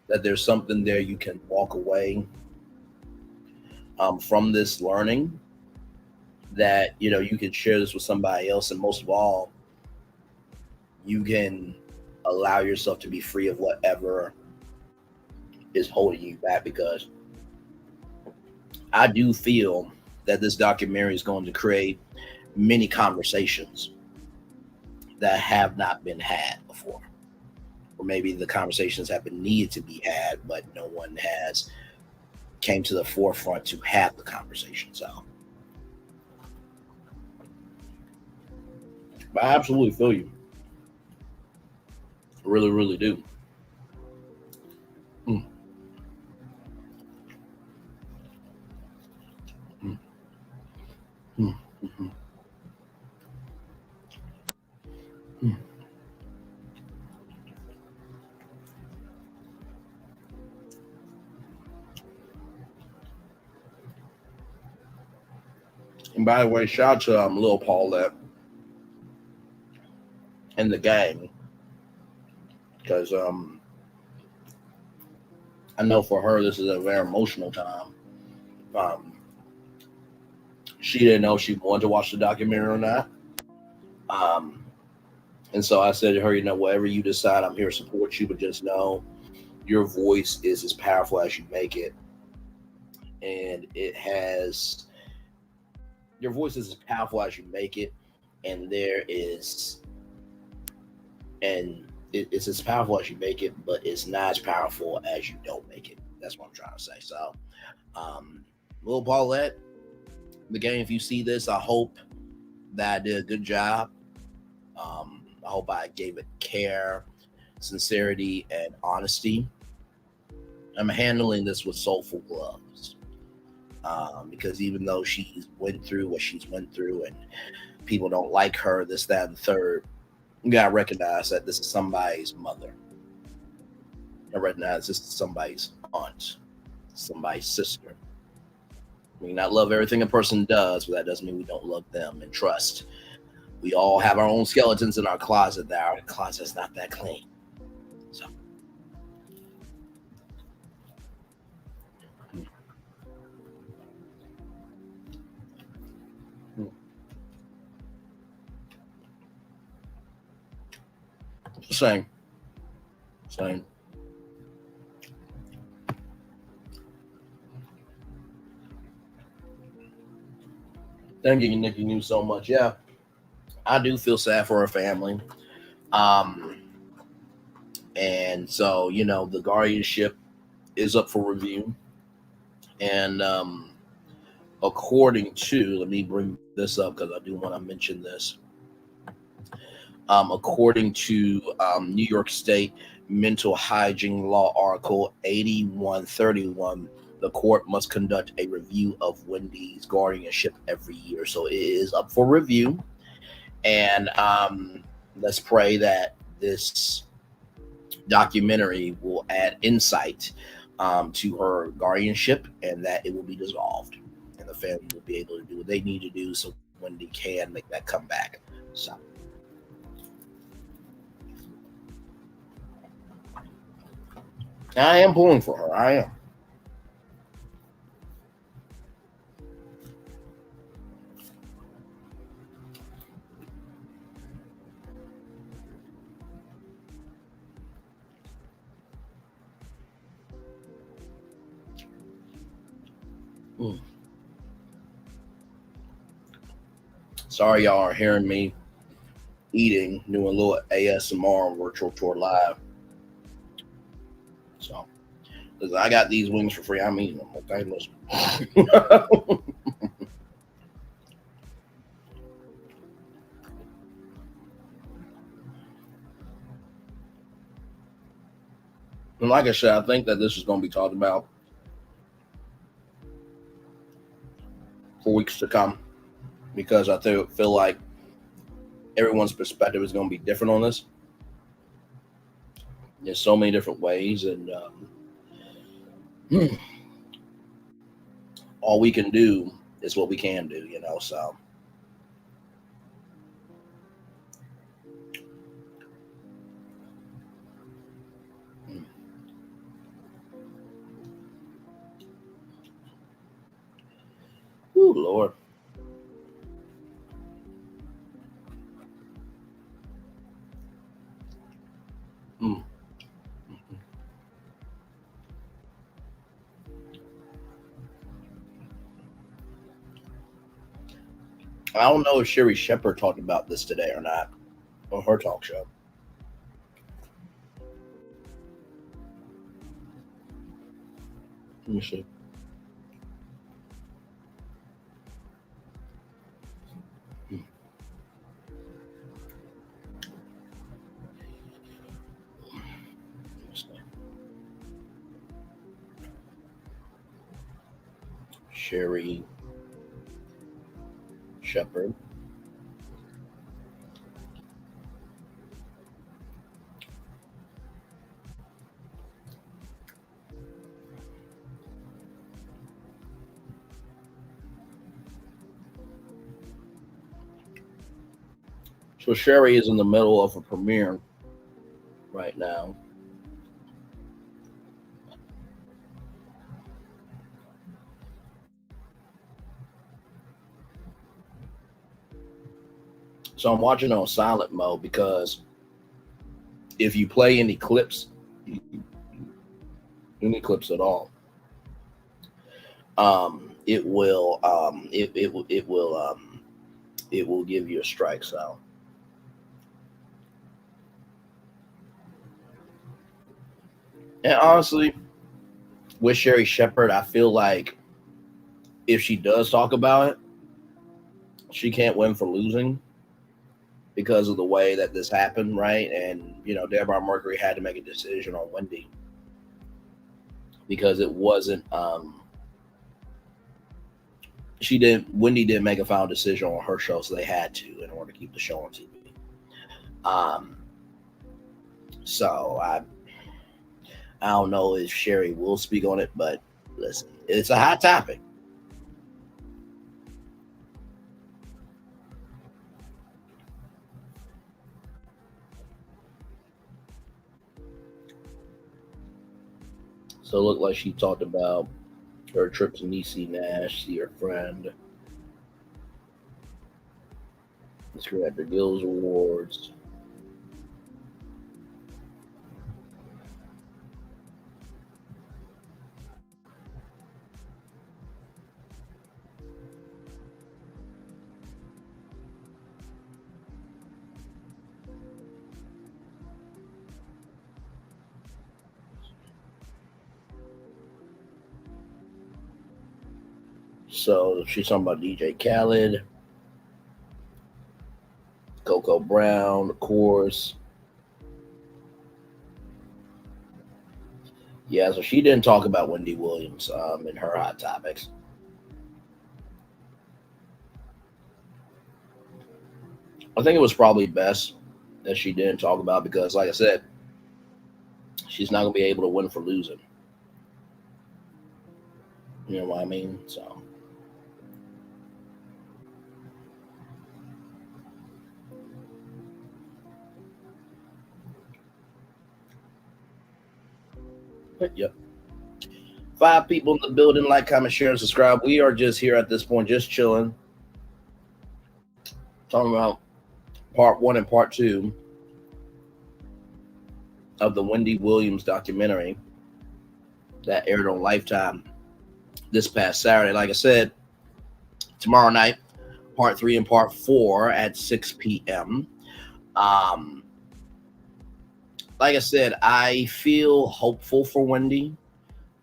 Speaker 1: That there's something there you can walk away from this learning. That you can share this with somebody else, and most of all, you can allow yourself to be free of whatever is holding you back. Because I do feel that this documentary is going to create many conversations that have not been had before, or maybe the conversations have been needed to be had, but no one has came to the forefront to have the conversation. So I absolutely feel you. I really, really do. Mm, mm, mm, mm, mm. And by the way, shout out to Lil Paulette and the gang, because I know for her this is a very emotional time. Um, she didn't know she wanted to watch the documentary or not. Um, and so I said to her, whatever you decide, I'm here to support you, but just know your voice is as powerful as you make it. And your voice is as powerful as you make it. And there is, and it's as powerful as you make it, but it's not as powerful as you don't make it. That's what I'm trying to say. So, um, Will Paulette, again, if you see this, I hope that I did a good job. I hope I gave it care, sincerity, and honesty. I'm handling this with soulful gloves. Because even though she's went through what she's went through and people don't like her, this, that, and the third, you gotta recognize that this is somebody's mother. I recognize this is somebody's aunt, somebody's sister. We may not love everything a person does, but that doesn't mean we don't love them and trust. We all have our own skeletons in our closet that our closet's not that clean. So, same, same. Thank you, Nikki, knew so much. Yeah, I do feel sad for her family. Um, and so, the guardianship is up for review. And according to, let me bring this up because I do want to mention this. According to New York State Mental Hygiene Law Article 8131, the court must conduct a review of Wendy's guardianship every year. So it is up for review. And let's pray that this documentary will add insight to her guardianship and that it will be dissolved. And the family will be able to do what they need to do so Wendy can make that comeback. So, I am pulling for her. I am. Mm. Sorry, y'all are hearing me eating, doing a little ASMR on Virtual Tour Live. So, because I got these wings for free, I'm eating them. Okay, listen. And like I said, I think that this is going to be talked about for weeks to come because feel like everyone's perspective is going to be different on this. There's so many different ways, and all we can do is what we can do. So, mm. Ooh, Lord. Mm. I don't know if Sherry Shepard talked about this today or not on her talk show. Let me see. Mm. Let me see. Sherry Shepard. So Sherry is in the middle of a premiere right now. So I'm watching on silent mode because if you play any clips at all, it will it will give you a strike. So And honestly, with Sherry Shepard, I feel like if she does talk about it, she can't win for losing because of the way that this happened, right? And Deborah Mercury had to make a decision on Wendy because it wasn't. She didn't. Wendy didn't make a final decision on her show, so they had to in order to keep the show on TV. Um, so I don't know if Sherry will speak on it, but listen, it's a hot topic. So it looked like she talked about her trip to Niecy Nash, see her friend, she at the Gills Awards. So she's talking about DJ Khaled, Coco Brown, of course. Yeah, so she didn't talk about Wendy Williams in her hot topics. I think it was probably best that she didn't talk about because, like I said, she's not gonna be able to win for losing. You know what I mean? So, but yep. 5 people in the building. Like, comment, share, and subscribe. We are just here at this point, just chilling, talking about part one and part two of the Wendy Williams documentary that aired on Lifetime this past Saturday. Like I said, tomorrow night, part three and part four at 6 p.m. Um, like I said, I feel hopeful for Wendy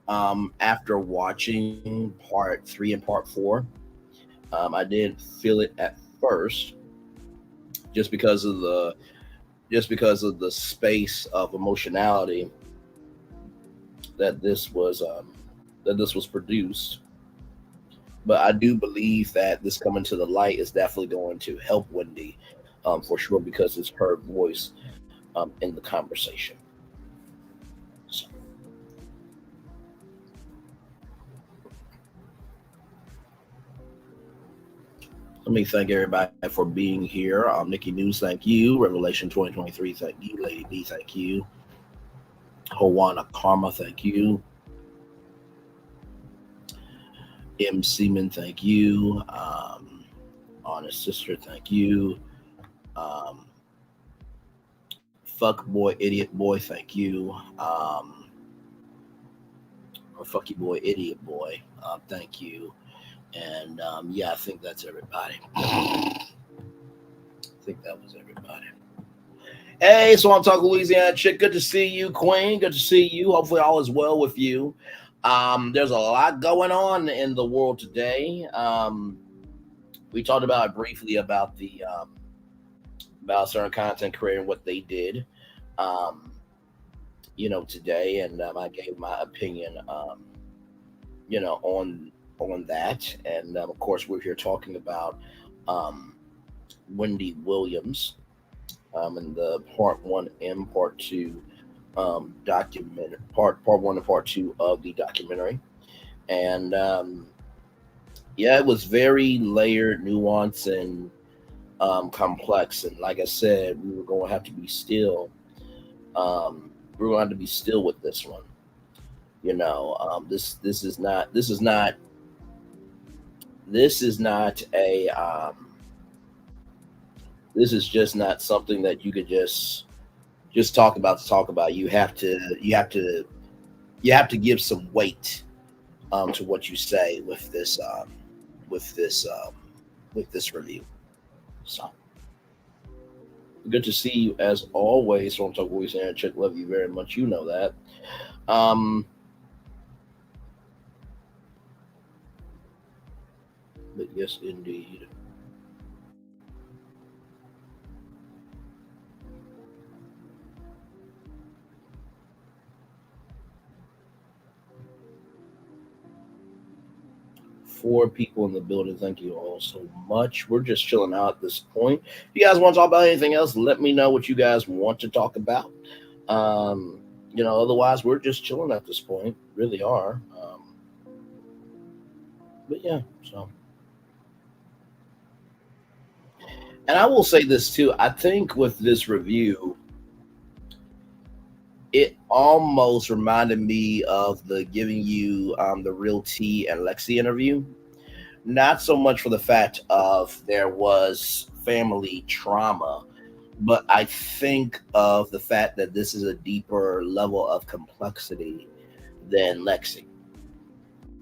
Speaker 1: after watching part three and part four. I did feel it at first, just because of the space of emotionality that this was produced. But I do believe that this coming to the light is definitely going to help Wendy, for sure, because it's her voice in the conversation. So, let me thank everybody for being here. Nikki News, thank you. Revelation 2023, thank you. Lady B, thank you. Hawana Karma, thank you. M. Seaman, thank you. Honest Sister, thank you. Um, Fuck Boy, Idiot Boy, thank you. Or Fucky Boy, Idiot Boy, thank you. And yeah, I think that's everybody. I think that was everybody. Hey, so I'm talking Louisiana chick. Good to see you, Queen. Good to see you. Hopefully, all is well with you. There's a lot going on in the world today. We talked about it briefly about the about certain content creator and what they did, um, today, and I gave my opinion, on that, and of course, we're here talking about um, Wendy Williams and the part one and part two document part one and part two of the documentary, and yeah, it was very layered, nuanced, and complex. And like I said, we were going to have to be still. We are going to have to be still with this one. This is not a this is just not something that you could just talk about to talk about. You have to give some weight to what you say with this with this review. So Good to see you as always. From Talk Louisiana Chick, love you very much. You know that. Um, but yes, indeed. Four people in the building. Thank you all so much. We're just chilling out at this point. If you guys want to talk about anything else, let me know what you guys want to talk about. Um, otherwise, we're just chilling at this point. Really are. But yeah, so. And I will say this too. I think with this review, it almost reminded me of the giving you the real T and Lexi interview. Not so much for the fact of there was family trauma, but I think of the fact that this is a deeper level of complexity than Lexi.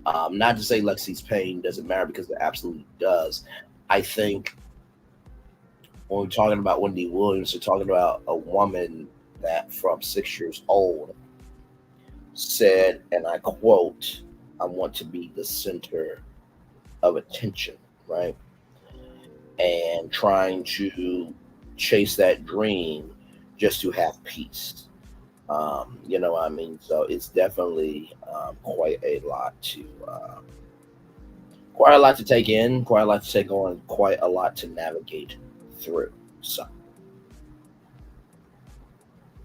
Speaker 1: Not to say Lexi's pain doesn't matter because it absolutely does. I think when we're talking about Wendy Williams, we're talking about a woman that from 6 years old said, and I quote, I want to be the center of attention, right? And trying to chase that dream just to have peace. What I mean? So it's definitely quite a lot to take in, quite a lot to take on, quite a lot to navigate through. So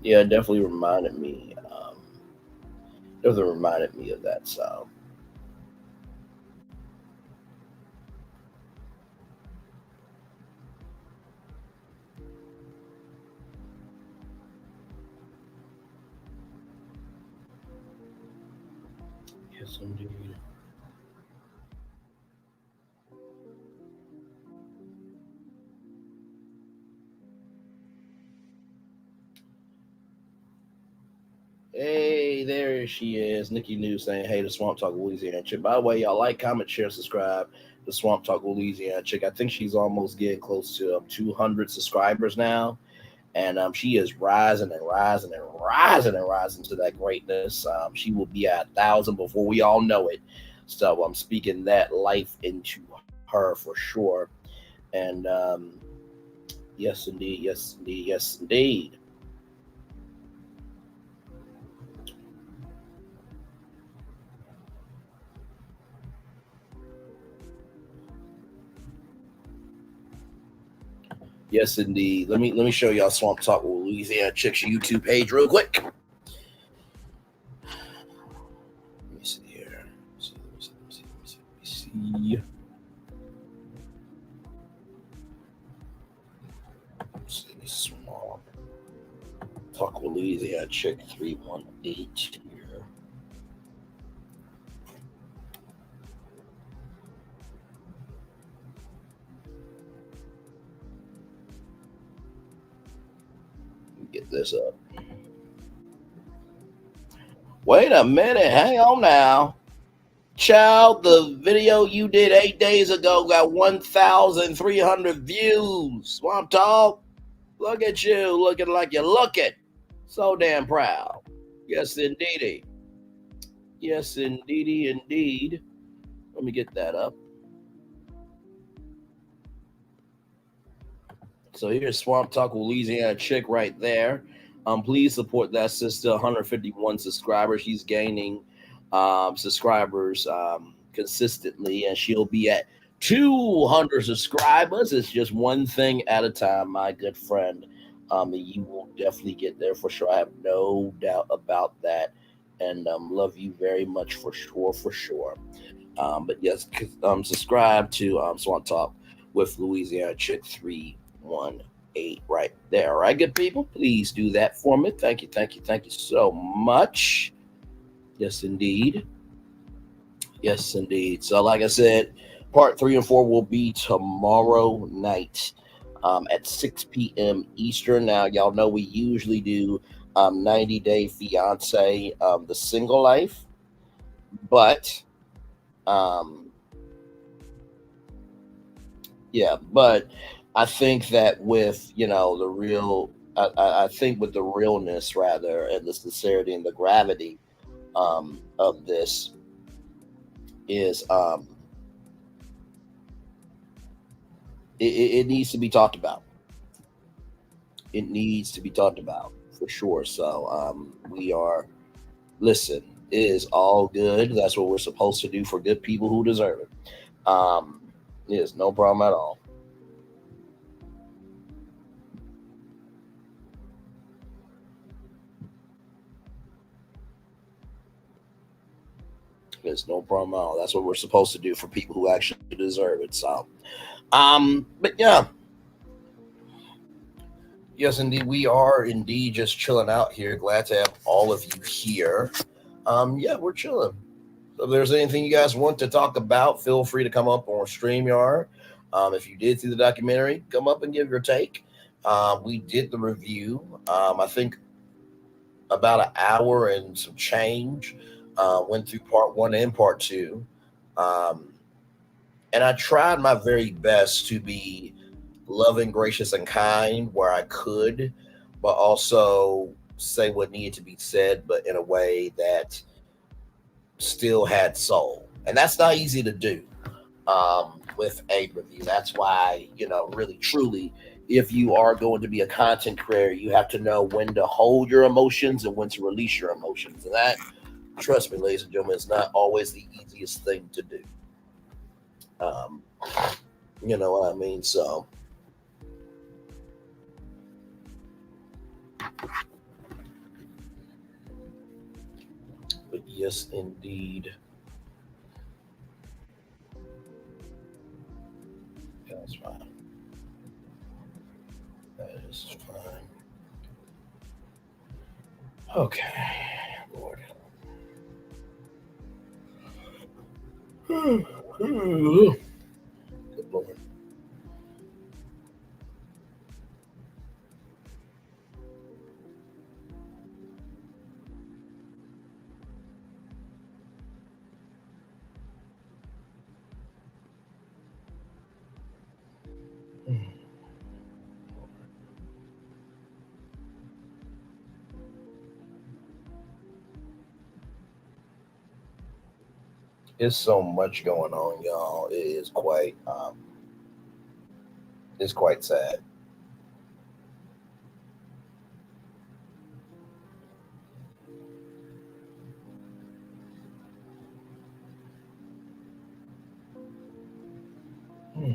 Speaker 1: yeah, it definitely reminded me of that. So yes, indeed. Hey, there she is. Nikki News saying, hey, the Swamp Talk Louisiana Chick. By the way, y'all like, comment, share, subscribe. The Swamp Talk Louisiana Chick. I think she's almost getting close to 200 subscribers now. And she is rising and rising and rising and rising to that greatness. She will be at 1,000 before we all know it. So I'm speaking that life into her for sure. And yes, indeed. Yes, indeed. Yes, indeed. Yes, indeed. Let me show y'all Swamp Talk with Louisiana Chicks YouTube page real quick. Let me see here. Let me see. Swamp Talk with Louisiana Chick 318 here. Get this up. Wait a minute. Hang on now. Child, the video you did 8 days ago got 1,300 views. Swamp Talk, look at you, looking like you're looking. So damn proud. Yes, indeedy. Yes, indeedy, indeed. Let me get that up. So here's Swamp Talk Louisiana Chick right there. Please support that sister. 151 subscribers. She's gaining subscribers consistently, and she'll be at 200 subscribers. It's just one thing at a time, my good friend. And you will definitely get there for sure. I have no doubt about that. And love you very much for sure, for sure. But yes, subscribe to Swamp Talk with Louisiana Chick 318 right there. All right, good people, please do that for me. Thank you, thank you, thank you so much. Yes, indeed. Yes, indeed. So, like I said, part 3 and 4 will be tomorrow night at 6 p.m. Eastern. Now, y'all know we usually do 90 Day Fiance, the single life, but um, yeah, but I think that with the real, I think with the realness rather, and the sincerity and the gravity of this is it needs to be talked about. It needs to be talked about for sure. So we are listen. It is all good. That's what we're supposed to do for good people who deserve it. Um, yes, no problem at all. There's no problem at all. That's what we're supposed to do for people who actually deserve it. So, but yeah, yes, indeed, we are indeed just chilling out here. Glad to have all of you here. Yeah, we're chilling. So if there's anything you guys want to talk about, feel free to come up on StreamYard. If you did see the documentary, come up and give your take. We did the review. I think about an hour and some change. Went through part one and part two. Um, and I tried my very best to be loving, gracious, and kind where I could, but also say what needed to be said, but in a way that still had soul. And that's not easy to do with a review. That's why, really, truly, if you are going to be a content creator, you have to know when to hold your emotions and when to release your emotions. And that, trust me, ladies and gentlemen, is not always the easiest thing to do. Um, you know what I mean? So, but yes, indeed. That's fine. That is fine. Okay, Lord. Good Lord. It's so much going on, y'all. It is it's quite sad. Hmm.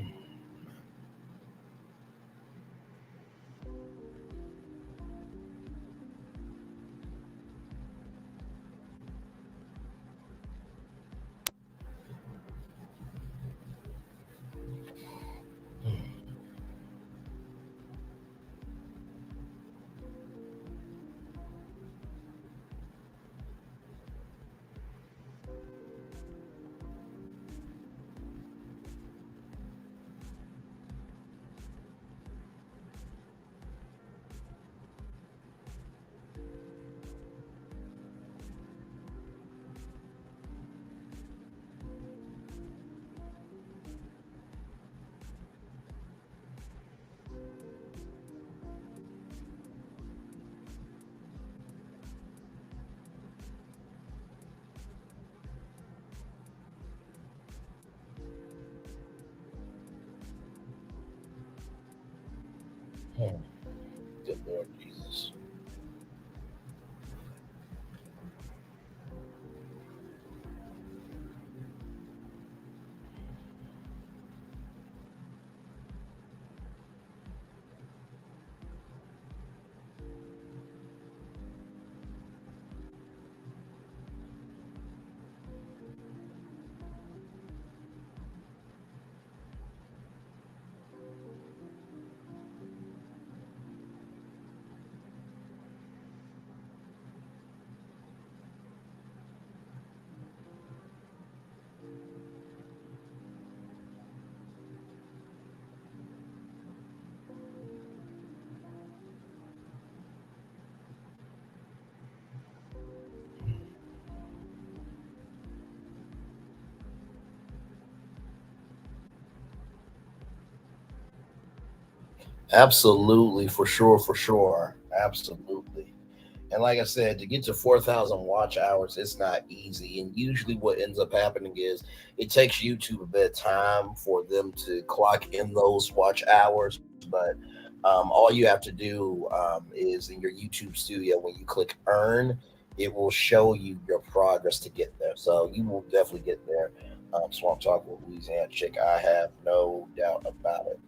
Speaker 1: Hmm. Good Lord Jesus. Absolutely, for sure, for sure. Absolutely. And like I said, to get to 4,000 watch hours, it's not easy. And usually, what ends up happening is it takes YouTube a bit of time for them to clock in those watch hours. But all you have to do is in your YouTube studio, when you click earn, it will show you your progress to get there. So you will definitely get there. Swamp Talk with Louisiana Chick, I have no doubt about it.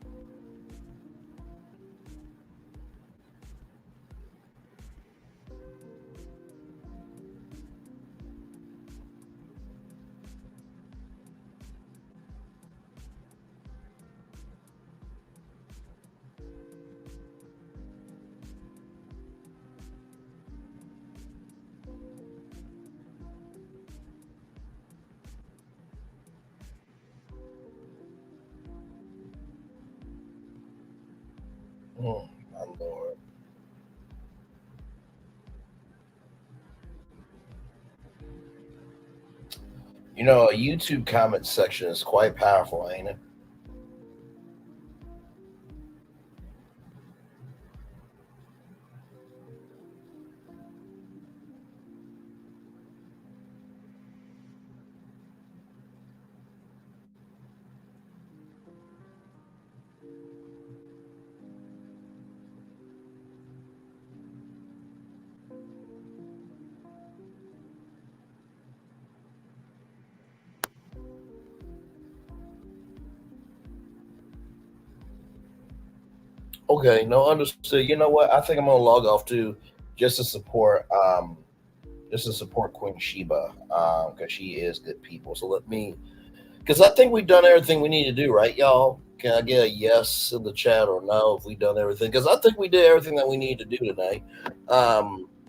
Speaker 1: My Lord. You know, a YouTube comment section is quite powerful, ain't it? Okay, no, understood. You know what? I think I'm gonna log off too, just to support, just to support Queen Sheba, because she is good people. So let me, because I think we've done everything we need to do, right, y'all? Can I get a yes in the chat or no if we done everything? Because I think we did everything that we need to do tonight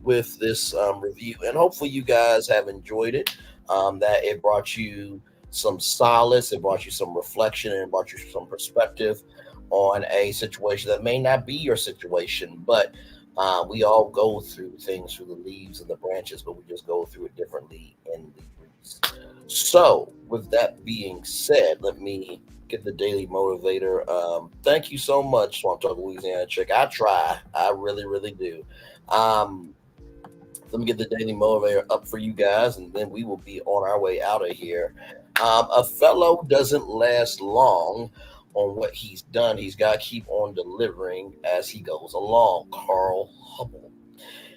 Speaker 1: with this review, and hopefully you guys have enjoyed it. That it brought you some solace, it brought you some reflection, and it brought you some perspective on a situation that may not be your situation, but we all go through things through the leaves and the branches, but we just go through it differently in the roots. So, with that being said, let me get the daily motivator. Thank you so much, Swamp Talk Louisiana Chick. I try, I really, really do. Um, Let me get the daily motivator up for you guys, and then we will be on our way out of here. A fellow doesn't last long on what he's done. He's got to keep on delivering as he goes along. Carl Hubble.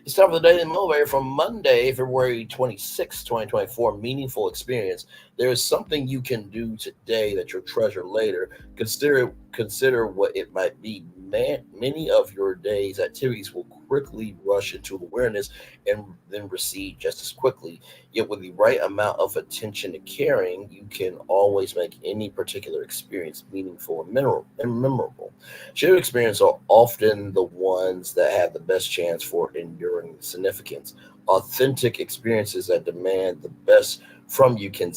Speaker 1: It's time for the Daily Motivator from Monday, February 26, 2024. Meaningful experience. There is something you can do today that you'll treasure later. Consider what it might be. Many of your day's activities will quickly rush into awareness and then recede just as quickly. Yet, with the right amount of attention and caring, you can always make any particular experience meaningful and memorable. Shared experiences are often the ones that have the best chance for enduring significance. Authentic experiences that demand the best from you can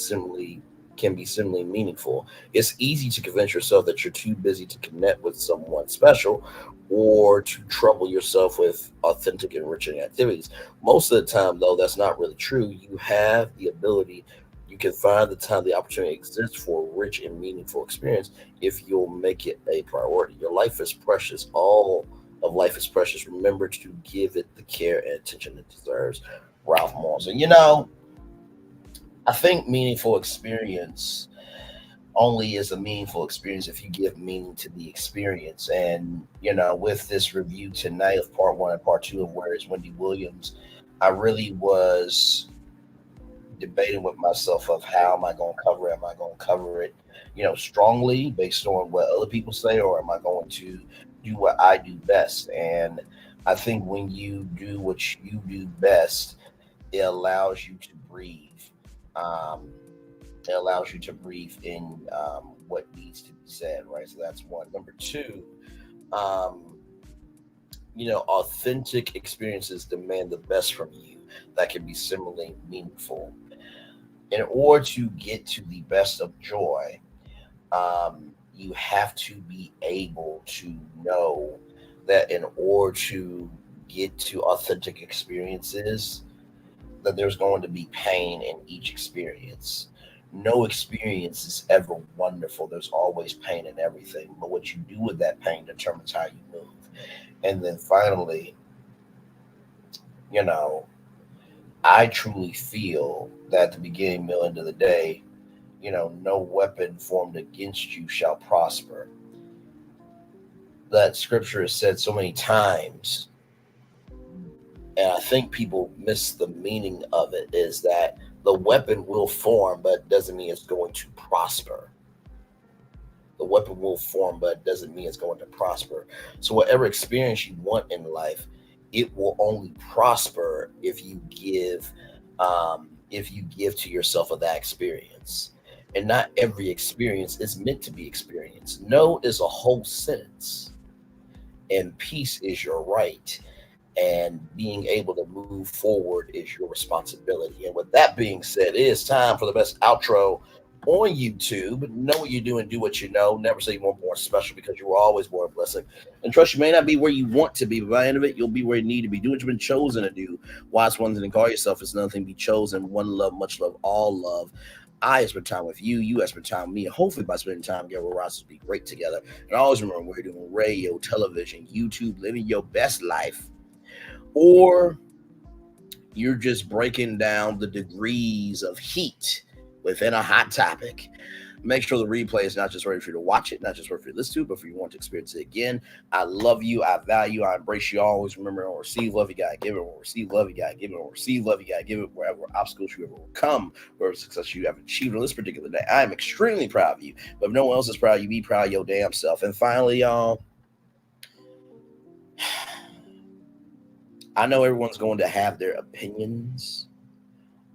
Speaker 1: be similarly meaningful. It's easy to convince yourself that you're too busy to connect with someone special or to trouble yourself with authentic enriching activities. Most of the time though, that's not really true. You have the ability, you can find the time, the opportunity exists for a rich and meaningful experience if you'll make it a priority. Your life is precious. All of life is precious. Remember to give it the care and attention it deserves. Ralph Morrison. You know, I think meaningful experience only is a meaningful experience if you give meaning to the experience. And, you know, with this review tonight of part one and part two of Where is Wendy Williams, I really was debating with myself of how am I going to cover it? Am I going to cover it, you know, strongly based on what other people say, or am I going to do what I do best? And I think when you do what you do best, it allows you to breathe. Um, it allows you to breathe in what needs to be said, right? So that's one. Number two, um, you know, authentic experiences demand the best from you that can be similarly meaningful. In order to get to the best of joy, you have to be able to know that in order to get to authentic experiences, that there's going to be pain in each experience. No experience is ever wonderful. There's always pain in everything. But what you do with that pain determines how you move. And then finally, you know, I truly feel that at the beginning, middle, end of the day, no weapon formed against you shall prosper. That scripture is said so many times, and I think people miss the meaning of it is that the weapon will form, but doesn't mean it's going to prosper. The weapon will form, but doesn't mean it's going to prosper. So whatever experience you want in life, it will only prosper if you give to yourself of that experience. And not every experience is meant to be experienced. No is a whole sentence, and peace is your right, and being able to move forward is your responsibility. And with that being said, it is time for the best outro on YouTube. Know what you do and do what you know. Never say you weren't born special, because you were always born a blessing. And trust, you may not be where you want to be, but by the end of it, you'll be where you need to be. Do what you've been chosen to do. Wise one thing to call yourself is another thing to be chosen. One love, much love, all love. I spend time with you. You spend time with me. And hopefully, by spending time together, we'll rise to be great together. And always remember, we're doing radio, television, YouTube, living your best life, or you're just breaking down the degrees of heat within a hot topic. Make sure the replay is not just ready for you to watch it, not just ready for you to listen to it, but for you to want to experience it again. I love you. I value. I embrace you. Always remember, to receive love, you gotta give it. Or receive love, you gotta give it. Or receive love, you gotta give it. Wherever obstacles you ever overcome, wherever success you have achieved on this particular day, I am extremely proud of you. But if no one else is proud of you, be proud of your damn self. And finally, y'all, I know everyone's going to have their opinions,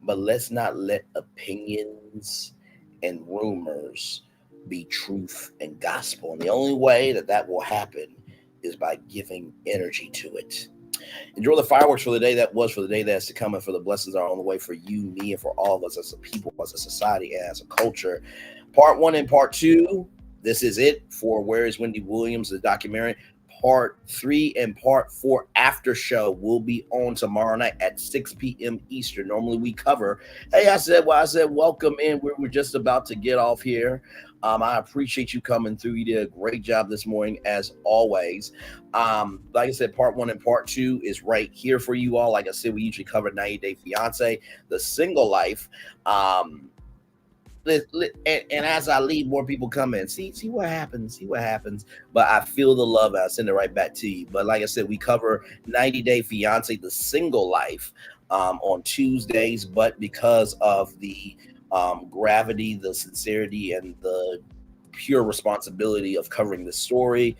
Speaker 1: but let's not let opinions and rumors be truth and gospel. And the only way that that will happen is by giving energy to it. Enjoy the fireworks for the day that was, for the day that's to come, and for the blessings that are on the way for you, me, and for all of us as a people, as a society, and as a culture. Part one and part two. This is it for Where is Wendy Williams, the documentary. Part three and part four after show will be on tomorrow night at 6 p.m. Eastern. Normally we cover. Hey, I said welcome in. We're just about to get off here. I appreciate you coming through. You did a great job this morning, as always. Like I said, part one and part two is right here for you all. Like I said, we usually cover 90 Day Fiance, the single life. And as I leave, more people come in. See what happens. See what happens. But I feel the love, and I send it right back to you. But like I said, we cover 90 Day Fiance, the single life, on Tuesdays. But because of the gravity, the sincerity, and the pure responsibility of covering the story,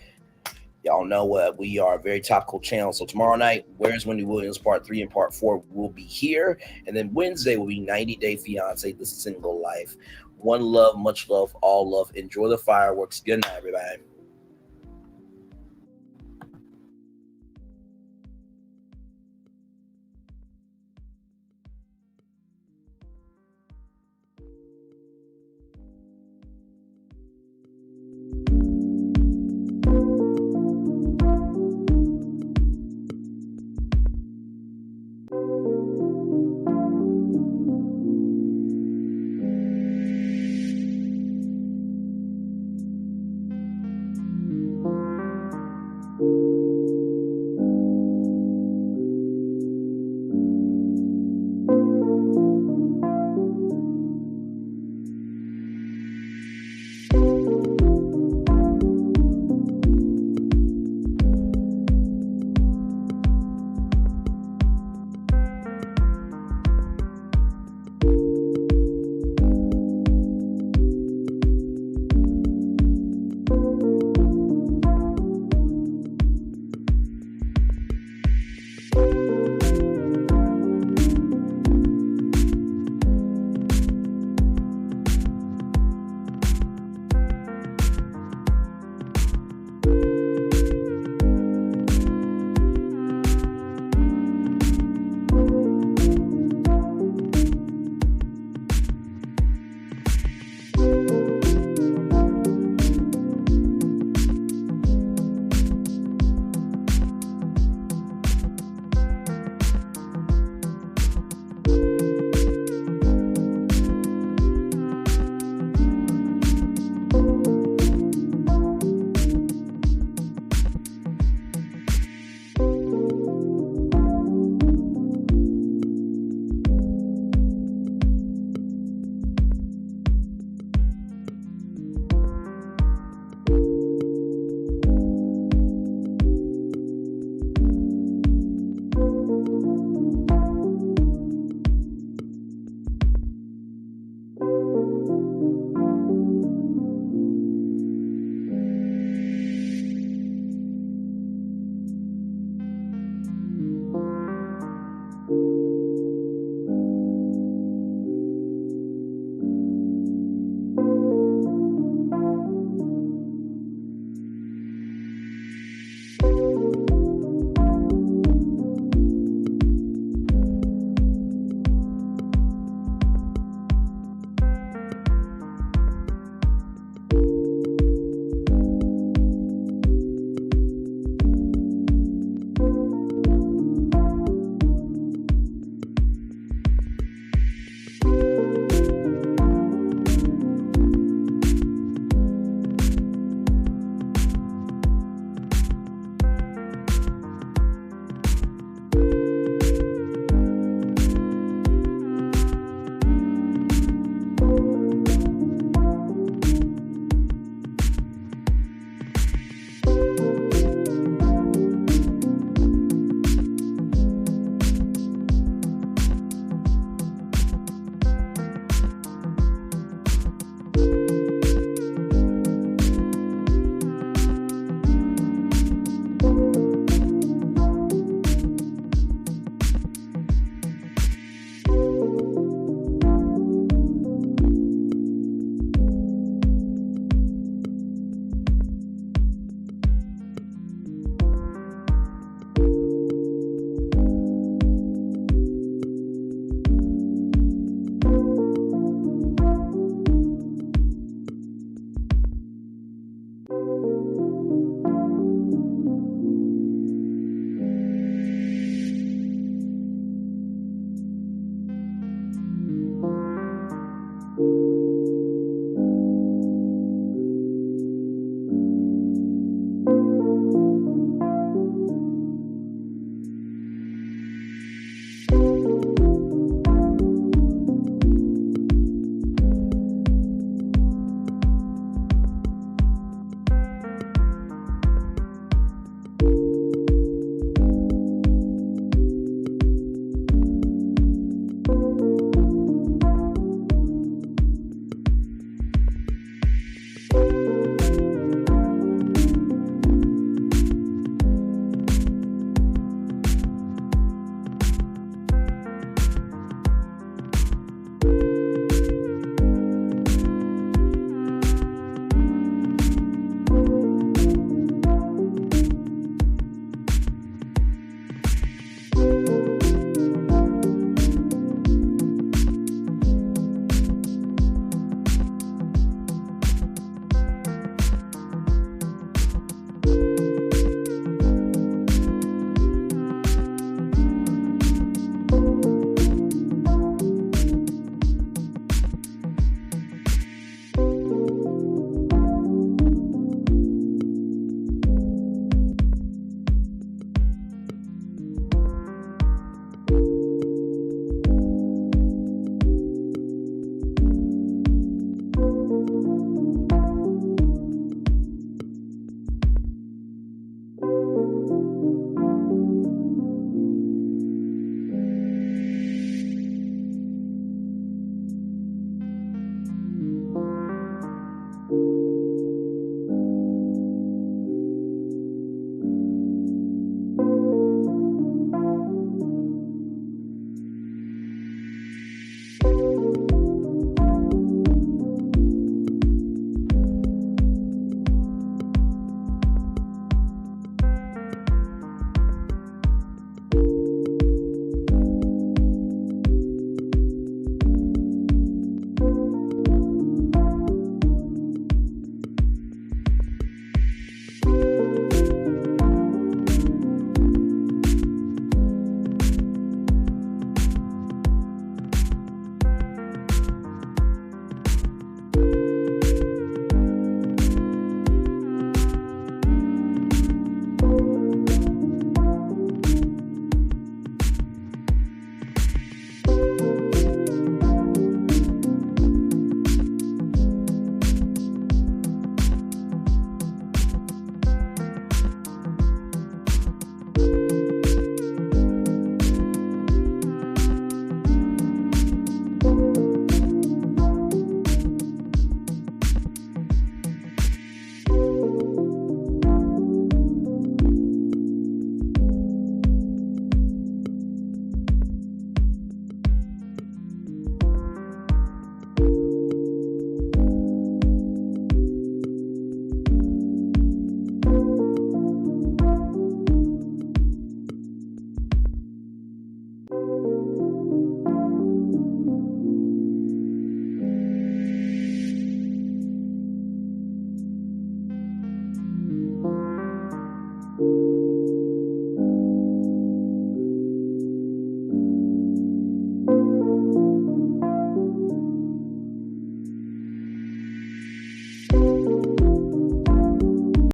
Speaker 1: y'all know what we are, a very topical channel. So tomorrow night, Where's Wendy Williams part 3 and part 4 will be here. And then Wednesday will be 90 Day Fiance, the single life. One love, much love, all love. Enjoy the fireworks. Good night, everybody.